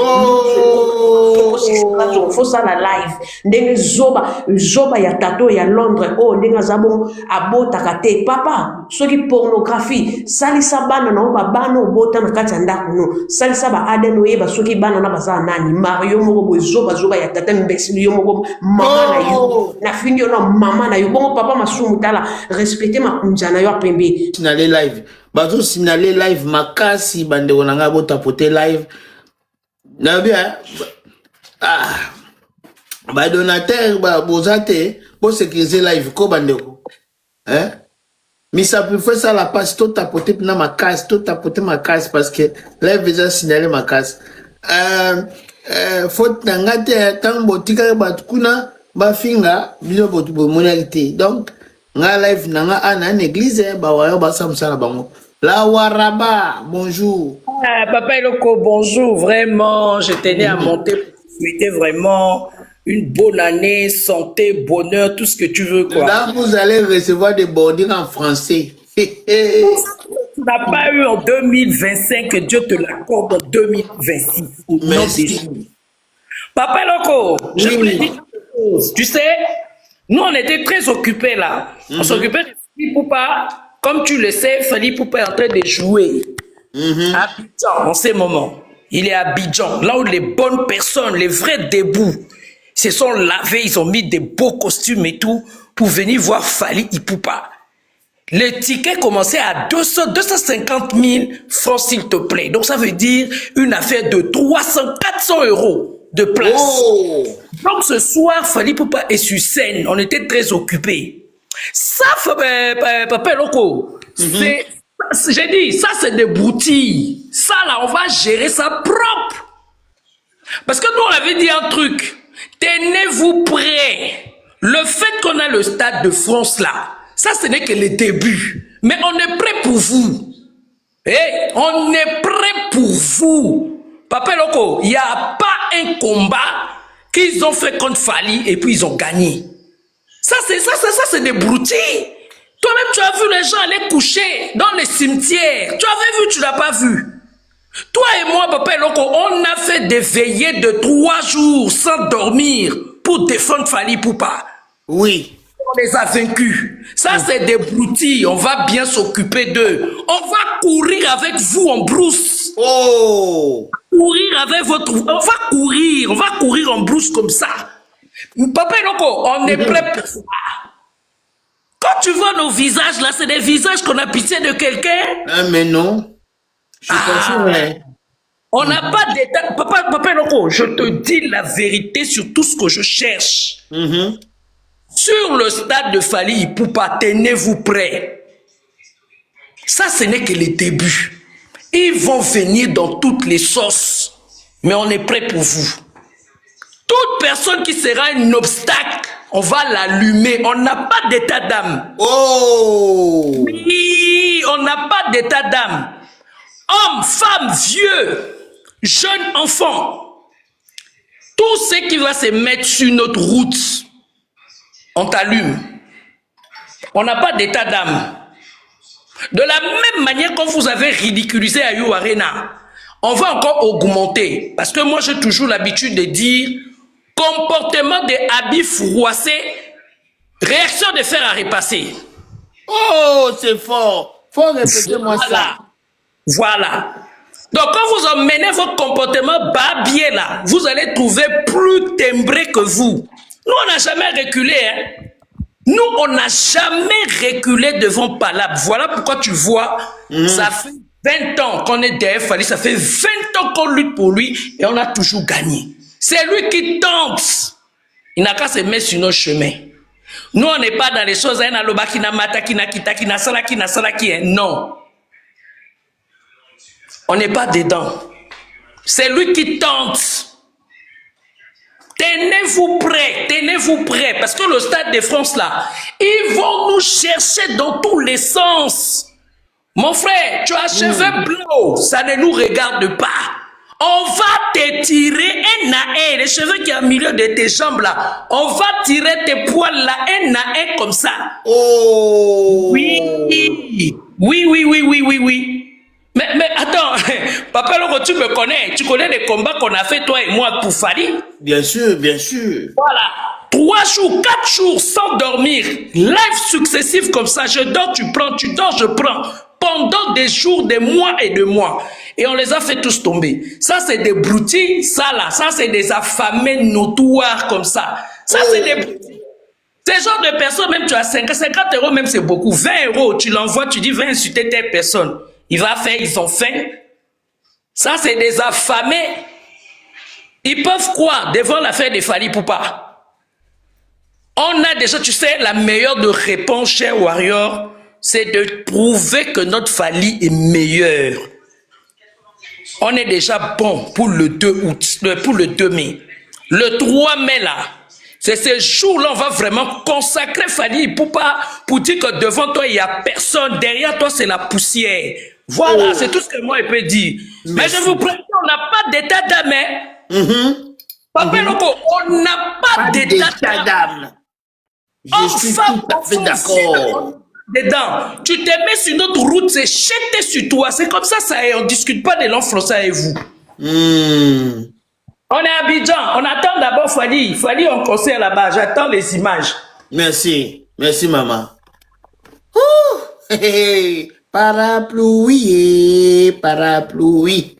P: faut ça la live ndenge zoba ya tato ya Londres ndenge zabo abota kate papa soki pornographie salisa bana na bana obota na kati ndako no salisa ba adeno yeba soki bana na baza nani Mario moko bozoba ya tata mbesi yo moko mama na yo na fingi no mama na yo bongo papa masumu tala respecter ma kunjana yo pembe
G: sinale live bazo sinale live makasi bande onanga bota pote live na bien ba donateur ba bozate pour sécuriser live ko bande ko mais ça peut faire ça la passe tout tapoter na ma case parce que live déjà signalé ma case faute ngate tant botika ba kuna ba finga bino botu monalité donc nga live nanga ana église ba wayo ba samsala bango la waraba bonjour
Q: papa Eloko bonjour vraiment je tenais à monter pour souhaiter vraiment une bonne année santé bonheur tout ce que tu veux quoi
G: là vous allez recevoir des bordures en français
Q: tu n'as pas eu en 2025 que Dieu te l'accorde en 2026 merci papa Eloko je voulais dire quelque chose tu sais nous on était très occupés là on s'occupait de Fali Poupa comme tu le sais Fali Poupa est en train de jouer à Abidjan en ces moments il est à Abidjan là où les bonnes personnes les vrais debout se sont lavés ils ont mis des beaux costumes et tout pour venir voir Fali Poupa. Le ticket commençait à 250 000 francs s'il te plaît donc ça veut dire une affaire de 400 euros de place. Donc ce soir, Fali Poupa est sur scène. On était très occupés. Ça, Papa Loko, j'ai dit, ça c'est des broutilles. Ça là, on va gérer ça propre. Parce que nous, on avait dit un truc. Tenez-vous prêts. Le fait qu'on a le Stade de France là, ça ce n'est que le début. Mais on est prêt pour vous. On est prêt pour vous. Papa Loko, il n'y a pas un combat qu'ils ont fait contre Fali et puis ils ont gagné. Ça c'est des broutilles. Toi-même, tu as vu les gens aller coucher dans les cimetières. Tu avais vu, tu n'as pas vu. Toi et moi, Papa Loko, on a fait des veillées de 3 jours sans dormir pour défendre Fali Poupa.
G: Oui.
Q: on les a vaincus. Ça, c'est des broutilles. On va bien s'occuper d'eux. On va courir avec vous en brousse.
G: Oh!
Q: Courir avec votre... On va courir en brousse comme ça. Papa Eloko, on est prêt pour ça. Quand tu vois nos visages, là, c'est des visages qu'on a pitié de quelqu'un.
G: Ah, mais non. Je suis pas sûr, hein.
Q: On n'a pas d'état. Papa Eloko, je te dis la vérité sur tout ce que je cherche. Sur le stade de Fally Ipupa, tenez-vous prêts. Ça, ce n'est que le début. Ils vont venir dans toutes les sauces. Mais on est prêt pour vous. Toute personne qui sera un obstacle, on va l'allumer. On n'a pas d'état d'âme.
G: Oh!
Q: Oui, on n'a pas d'état d'âme. Hommes, femmes, vieux, jeunes enfants. Tout ce qui va se mettre sur notre route, on t'allume. On n'a pas d'état d'âme. De la même manière que vous avez ridiculisé Ayou Arena, on va encore augmenter. Parce que moi, j'ai toujours l'habitude de dire comportement des habits froissés, réaction de fer à repasser.
G: Oh, c'est fort. Faut répéter-moi ça.
Q: Voilà. Donc, quand vous emmenez votre comportement babier là, vous allez trouver plus timbré que vous. Nous, on n'a jamais reculé. Hein. Nous, on n'a jamais reculé devant Palab. Voilà pourquoi tu vois, ça fait 20 ans qu'on est derrière Fally, ça fait 20 ans qu'on lutte pour lui et on a toujours gagné. C'est lui qui tente. Il n'a qu'à se mettre sur nos chemins. Nous, on n'est pas dans les choses, non. On n'est pas dedans. C'est lui qui tente. Tenez-vous prêts, parce que le Stade de France là, ils vont nous chercher dans tous les sens. Mon frère, tu as cheveux bleus, ça ne nous regarde pas. On va te tirer un à un, les cheveux qui sont au milieu de tes jambes là, on va tirer tes poils là, un à un comme ça.
G: Oh!
Q: Oui. Mais attends, Papa Loko, tu me connais, tu connais les combats qu'on a fait toi et moi pour Fally?
G: Bien sûr, bien sûr.
Q: Voilà. 3 jours, 4 jours sans dormir, live successif comme ça, je dors, tu prends, tu dors, je prends, pendant des jours, des mois et des mois. Et on les a fait tous tomber. Ça, c'est des broutilles, ça là, ça c'est des affamés notoires comme ça. Ça, c'est des broutilles. Ces genre de personnes, même tu as 50 euros, même c'est beaucoup. 20 euros, tu l'envoies, tu dis, va insulter telle personne. Il va faire, ils ont faim. Ça, c'est des affamés. Ils peuvent croire devant l'affaire de Fally Ipupa. On a déjà, tu sais, la meilleure de réponse, cher Warrior, c'est de prouver que notre Fally est meilleur. On est déjà bon pour le 2 août, pour le 2 mai. Le 3 mai, là, c'est ce jour-là, on va vraiment consacrer Fally Ipupa pour dire que devant toi, il n'y a personne. Derrière toi, c'est la poussière. Voilà, c'est tout ce que moi, je peux dire. Mais je vous préviens, on n'a pas d'état d'âme. Papa Loko, on n'a pas d'état d'âme.
G: Je suis tout à fait d'accord.
Q: Dedans, tu te mets sur notre route, c'est jeté sur toi. C'est comme ça, on ne discute pas de langue française avec vous. On est à Abidjan, on attend d'abord Fally. Fally en concert là-bas, j'attends les images.
G: Merci, merci maman. Parapluie, parapluie,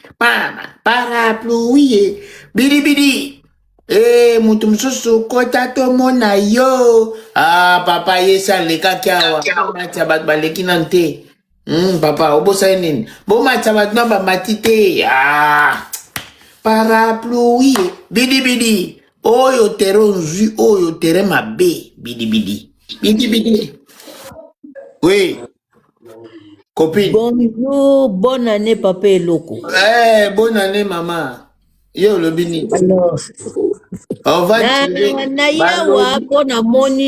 G: parapluie, bidi bidi. Mutu msusu kota tomona yo. Papa yesa leka kiawa. Macha bat baleki nante. Papa obosa nini? Bo macha bat no ba matite. Parapluie, bidi bidi. Oyo tere nzu, oyo tere mabe, bidi bidi. Bidi bidi. Oui. Copine.
R: Bonjour, bonne année, Papa Eloko.
G: Bonne année, maman. Yo, le bini.
R: Alors,
G: on va tirer.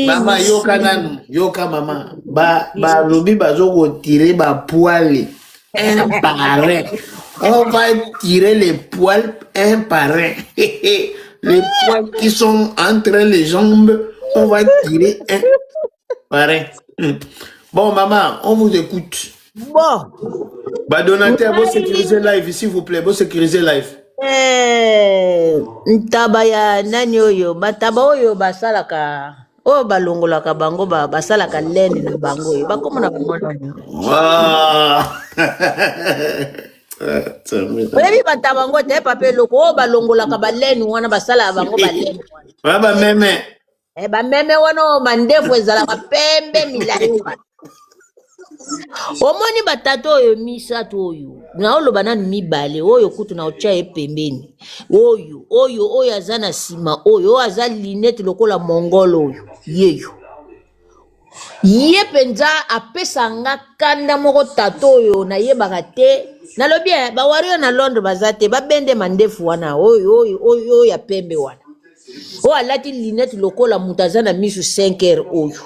G: Maman, yoka nanu. Yoka, maman. Lobi, bazo tirer ba poil un par un. On va tirer les poils un par un. Les poils qui sont entre les jambes, on va tirer un par un. Bon, maman, on vous écoute.
R: Bon.
G: Donateur, vous sécurisez live, s'il vous plaît. Vous sécurisez live.
R: Ntaba ya nani oyo, bataba oyo basalaka oyo balongolaka bango basalaka lene na bango oyo bakomona bango nani oyebi bata bango te papa eloko oyo balongolaka baleni wana basalaka bango baleni
G: wana bameme
R: bameme wana oyo mandefu ezalaka pembe milai wana omoni batata oyo misato oyo naoloba nani mibale oyo kutu na otya ye pembeni oyo aza na nsima oyo aza linete lokola mongolo oyo yeyo ye mpenza apesanga kanda moko tata oyo nayebaka te nalobi bawari oyo na Londres baza te babende mandefu wana oyo ya pembe wana oyo alati linete lokola moto aza na misu 5 heures oyo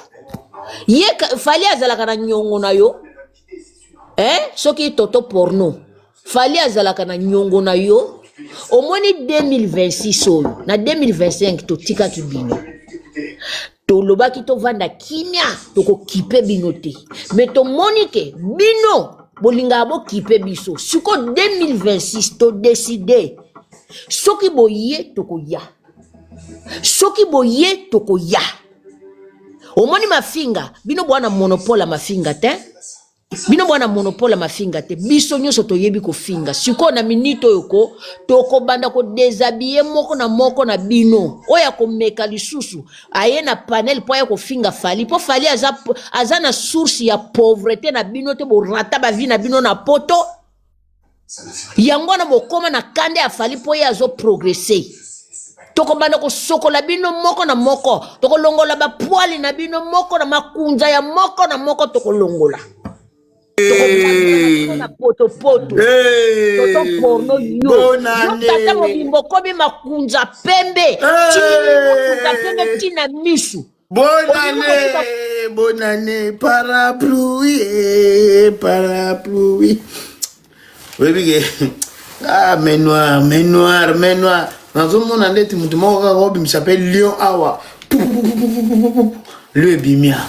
R: ye fali azalaka na nyongo na yo soki toto porno fali azalaka na nyongo na yo omoni 2026 oyo na 2025 totikaki bino tolobaki tovanda kimia tokokipe bino te me tomoni ke bino bolingaka bokipe biso siko 2026 todeside soki boye tokoya soki boye tokoya omoni mafinga bino bwana monopole mafinga te bino bwana monopole mafinga te biso nyonso toyebi kofinga siko na minute oyo tokobanda kodeshabille moko na bino oya komeka lisusu aye na panel po ya kofinga fali po fali aza na source ya pauvreté na bino te borata bavi na bino na poto yango na bokoma na kande ya fali po ye azo progresser tokobanda kosokola bino moko na moko tokolongola bapwali na bino moko na makunza ya moko na moko tokolongola na poto toto porno yo tata mobimbo kobi makunza pembe tina misu
G: bonane parapluie webige menoir nazomona ndeti mutu moko kaka obimisa mpe lion awa lo ebimia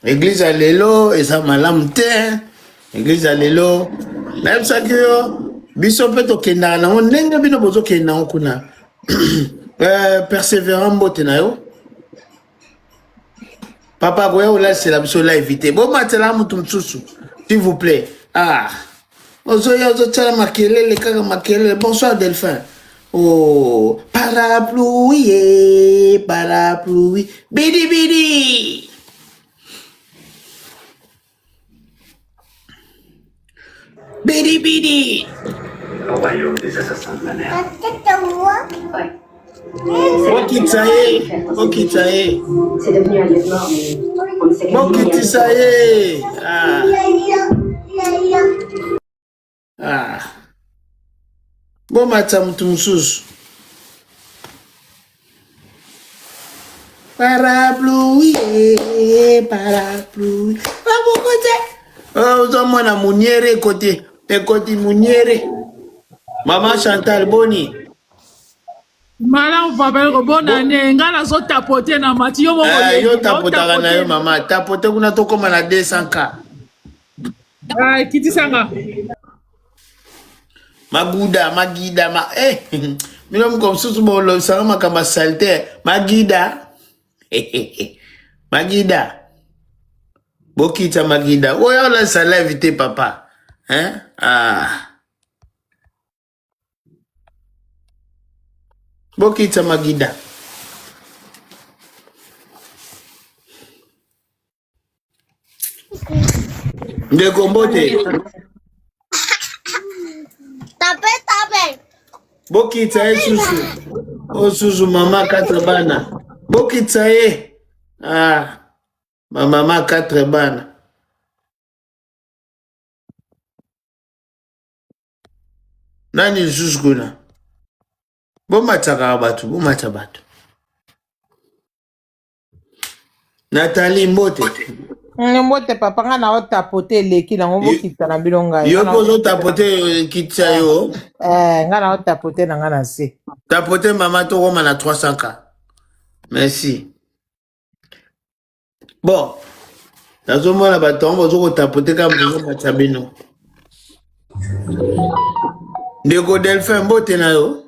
G: église ya lelo eza malamu te église ya lelo nayebisaki yo biso mpe tokendaka nango ndenge bino bozokenda nango kuna persévérant mbote na yo papa koya olasela biso live te bomatela mutu mosusu s'il vous plaît ozoya ozotyala makelele kaka makelele bonsoir Delphin parapluie bidi Bidi.
K: Le royaume des assassins de la mer.
G: Okitaye.
K: C'est devenu un lieu mort, mais on ne sait qu'à
G: Okitaye. Bon matin mutu mususu. Parapluie. Babokote. Ozomona muniere ekoti muniere. Maman Chantal Boni.
S: Malamu papa ko bonane ngala zo tapoter na mati yo mo
G: yo tapotaka na yo mama tapoter kuna tokoma na 200k.
S: Kiti sanga.
G: Magida mino mko msusu bolo sanga makamba salte Magida. Magida. Bokita Magida. Oya la sala invité papa. Bokita Magida. Ndeko mbote.
T: Tape.
G: Bokita susu. O susu mama 4 bana. Bokita ma mama 4 bana. Nani susu kuna? Bomata batu. Nathalie Mbote.
L: Mbote papa nga na otapote leki na ngobo kita na bilonga.
G: Yo pozo tapote kitsa yo.
L: Nga na otapote na nga na se.
G: Tapote mama to goma na 300k. Merci. Bon. Nazomona batongo zo tapote ka mbozo matabino. Ndeko Delphin Mbote na yo.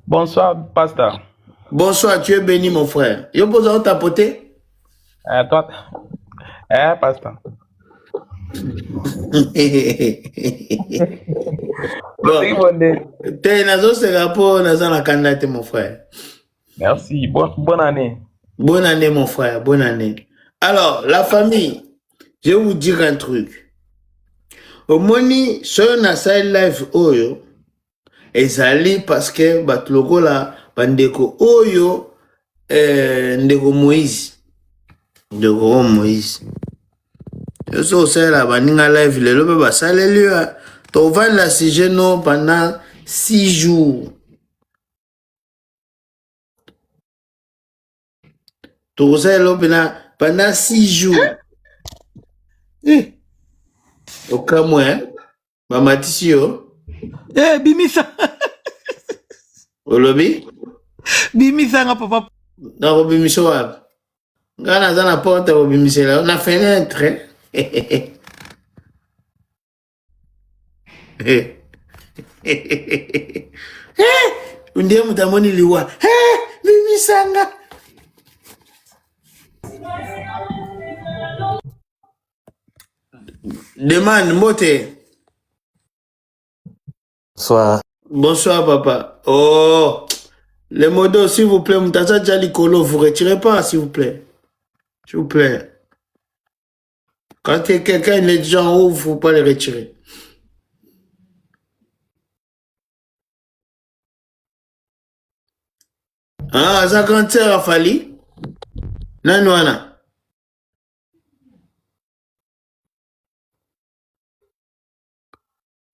U: Bonsoir, pasteur.
G: Bonsoir, tu es béni, mon frère. Yo besoin de tapoter?
T: Toi, pasteur.
G: Bon. T'es nazo se rapport nazo na kandate, mon frère.
T: Merci. Bonne année.
G: Bonne année, mon frère. Bonne année. Alors, la famille, je vais vous dire un truc. Au moni, sur na side life oyo, ezali parce que batloko la bandeko oyo ndeko Moïse. Ndeko Moïse. Yo so la baninga live lelo be basaleli to va la sujet non pendant 6 jours. To pendant 6 jours. Au cas moins, Mamatisi yo.
F: Bimisa.
G: Olobi?
F: Bimisa nga papa.
G: Na bimisa wa. Ngana za na porte bimisa la na fenêtre. Ndiye mutamoni liwa. Bimisa nga. Demande, Mbote.
I: Bonsoir.
G: Bonsoir, papa. Oh, les modos, s'il vous plaît, Moutaza Djalikolo, vous retirez pas, s'il vous plaît. S'il vous plaît. Quand quelqu'un est déjà en haut, il ne faut pas les retirer. Ah, ça quand c'est Rafali? Nanouana.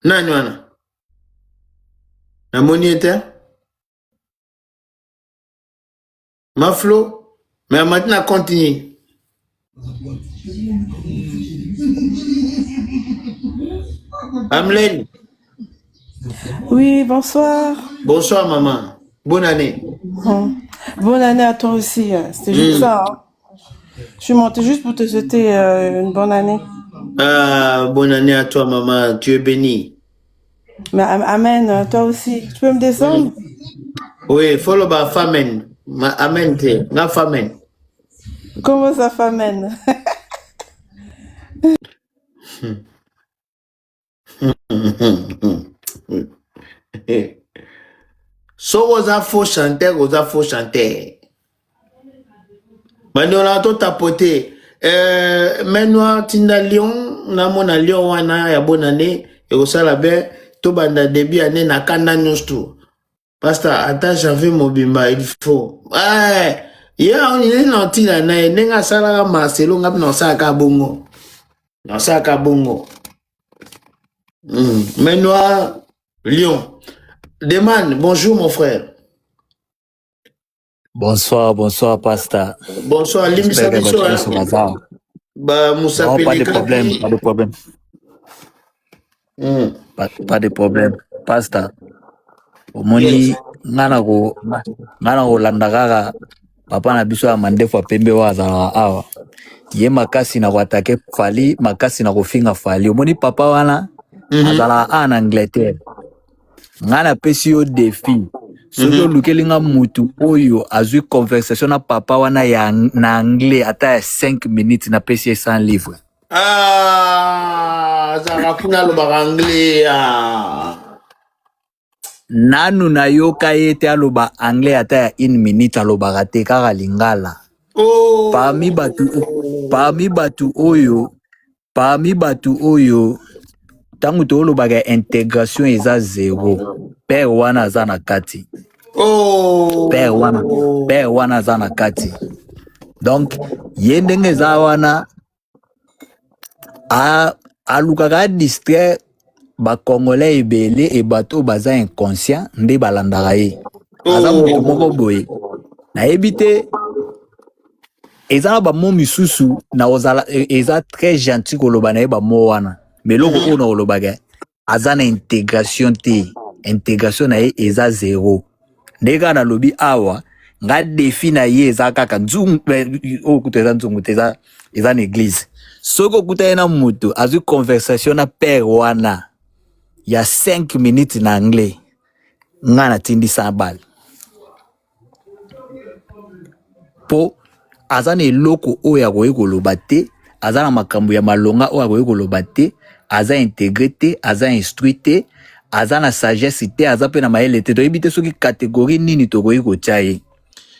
G: Nanouana. La monnaie était? Maflo? Mais maintenant, continue. Amlen.
U: Oui, bonsoir.
G: Bonsoir, maman. Bonne année.
U: Bonne année à toi aussi. C'était juste ça. Hein. Je suis montée juste pour te souhaiter une bonne année.
G: Bonne année à toi, maman. Tu es bénie.
U: Mais amen, toi aussi. Tu peux me descendre?
G: Oui, follow by famine. Amen, na famine.
U: Comment ça, famine?
G: So was a faux chanteur, Maintenant, on a tapoté. Maintenant, Tinda Lyon, na mona Lyon wana ya bonne année. Et au salabe, tout banda début année na kanda nyustu. Pasteur, attends, j'avais mon bimba, il faut. Ouais. Ya, on est dans Tinda na nenga sala Marcelo ngap no saka bongo. No saka bongo. Maintenant, Lyon. Demande, bonjour mon frère.
I: Bonsoir, pasteur.
G: Bonsoir, Limisa Biso. Bah, Moussa
I: non, pas de problème, pas de problème. Pas de problème. Pasteur. Omoni, ngana ko landakaka papa na biso ya mandefu apembe wa azala awa. Ye makasi na kwatake Fali, makasi na kofinga Fali. Omoni papa wana azala en Angleterre. Ngana pesi yo défi. Soki olukelinga mutu oyo azwi conversation na papa wana ya na anglais ata ya 5 minutes na pesi 100 livres.
G: Zakafuna loba anglais.
I: Nanu na yoka yete aloba anglais ata ya 1 minute aloba te kaka lingala. Parmi batu oyo tangu to oloba intégration eza zéro. Père wana aza na kati. Père wana aza na kati. Donc yendenge za wana alukaka distraire ba congolais ebele e bato baza inconscient nde balandaka ye. Aza moto moko boye. Na ebite eza ba mo misusu na ozala eza très gentil koloba na ye ba mo wana. Mais loko ona olobaka aza na intégration te. Intégration na ye eza zéro. Ndeka na lobi awa nga défi na ye eza kaka nzungu okuteza nzungu teza eza na église. Soko kuta na mutu azu conversation na père wana ya 5 minutes na anglais nga na tindi 100 balles. po aza na eloko oyo akoki koloba te, aza na makambo ya malonga oyo akoki koloba te, aza intégré te, aza instruit te, aza na sagesse te, aza pe na mayele te. Toyebi te soki kategori nini tokoki kotia ye.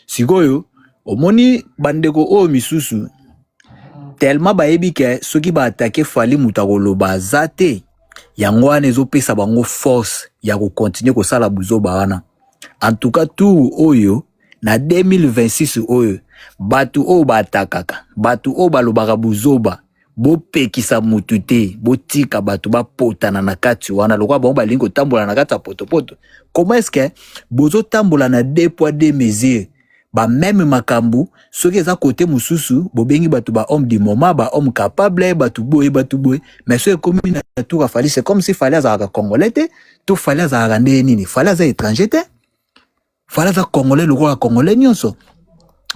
I: Sikoyo omoni bandeko oyo misusu tellement bayebi ke soki ba attaquer Fally mutu akoloba aza te, yango wana ezopesa bango force ya kokontinue kosala buzoba wana. En tout cas tour oyo na 2026 oyo batu oyo batakaka, batu oyo balobaka buzoba, bopekisa mutu te, botika batu bapotana na kati wana lokwa bango balingi kotambola na kati ya potopoto. Comment est-ce que bozo tambola na 2 poids 2 mesures? Ba même makambu soki eza côté mususu bobengi batu ba homme du moment, ba homme capable, batu boye mais soki comme na tour a Fally, c'est comme si Fally azalaka congolais te, to Fally azalaka nde nini, Fally aza étranger te, Fally aza congolais lokola congolais nyonso.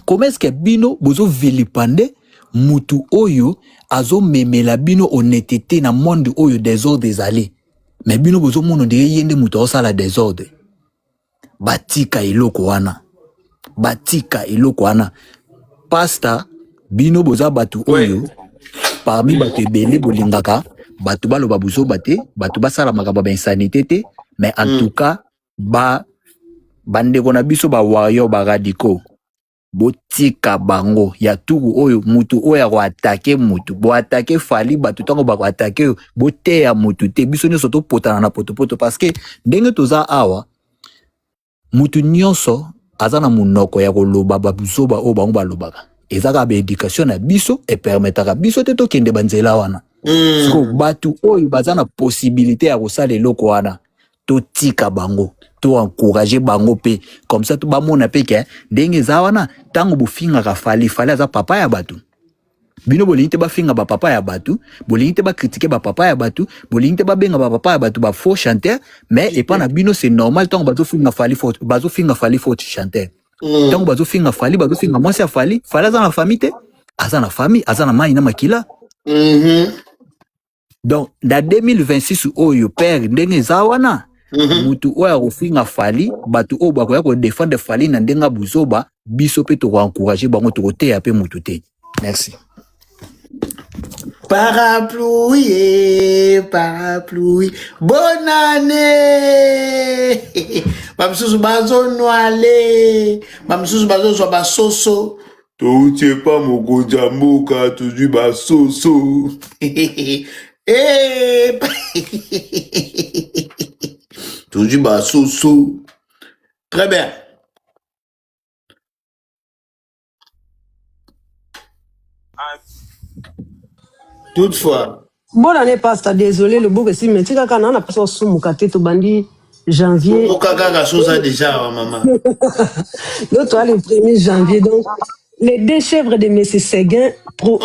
I: Comment est-ce que bino bozo vilipande mutu oyo azo memela bino honnêteté na monde oyo désordre ezali, mais bino bozo mono de yende mutu osala désordre? Batika eloko wana, batika eloko wana. Pasta bino boza batu oyo parmi batu ebele bolingaka batu baloba buzoba te, batu basala makambo ba insanité te, mais en tout cas bandeko na biso ba warrior ba radicaux botika bango ya tuku oyo mutu oyo ko attaquer mutu bo attaquer Fally batu tango ba ko attaquer bote ya mutu te, biso nyonso to potana na potopoto parce que ndenge toza awa mutu nyonso azana munoko ya koloba babuzoba o bango balobaka. Ezaka ba éducation na biso et permettra biso te to kende banzela wana. Siko batu oyo bazana possibilité ya kosala eloko wana to tika bango, to encourager bango pe comme ça to ba mona pe ke ndenge za wana tango bufinga ka Fally aza papa ya batu. Bino bolingi te ba finga ba papa ya batu, bolingi te ba critiquer ba papa ya batu, bolingi te ba benga ba papa ya batu ba faux chanteur, mais et pas na bino c'est normal tango bazo finga Fally faux chanteur. Tango bazo finga Fally mwasi ya Fally aza na famille te, aza na famille, aza na mai na makila. Donc na 2026 oyo père ndenge za wana mutu oyo akofinga Fally, batu oyo bakoya ko défendre Fally na ndenga buzoba, biso pe to encourager bango to koteya pe mutu te. Merci.
G: Parapluie, parapluie, bonne année. Bamsusu bazo noale, bamsusu bazo so basoso. Touche pas mon godjamoka, toujours basoso. Eh, toujours basoso. Très bien. Toutefois.
P: Bonne année, Pasteur. Désolé, le bouc est si métier. Quand on a passé au Soumoukaté, tu bandi janvier.
G: Soumoukaga, chose déjà, maman.
P: Donc, toi, le 1er janvier. Donc, les 2 chèvres de M. Séguin.
G: Oh!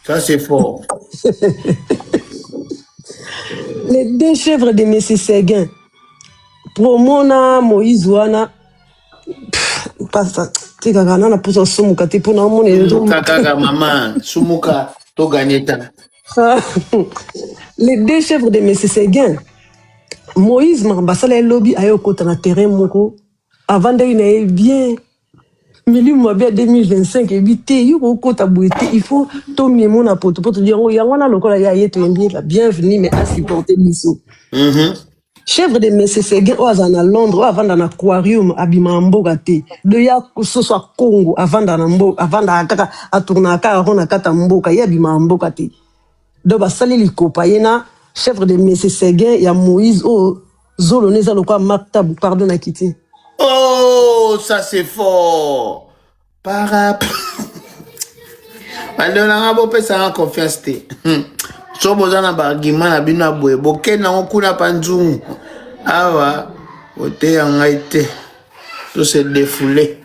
G: Ça, c'est fort.
P: Les 2 chèvres de M. Séguin. Promona, Moïse Ouana. Pasteur. Les 2 chèvres de M. Séguin. Moïse Mambasala et lobby a eu côté na terrain moko avant de bien. Milieu mois 2025 éviter yo côté abouité il faut to miemo na poto dire oh ya wana lokola ya yeto bien la bienvenue mais à supporter biso. Chèvre de M. Séguin à Londres avant dans l'aquarium à Bimamboga te de ya so soit Congo avant dans Mbo avant à tourner à Karona Katamboka ya Bimamboga te do ba sali likopa yena chèvre de M. Séguin ya Moïse o zoloneza lokwa maktabu pardon na kiti.
G: Oh ça c'est fort parap Alona bo pesa en confiance te so bozana ba argument na bino boye bokena okuna panzungu awa ote yangaite to se défouler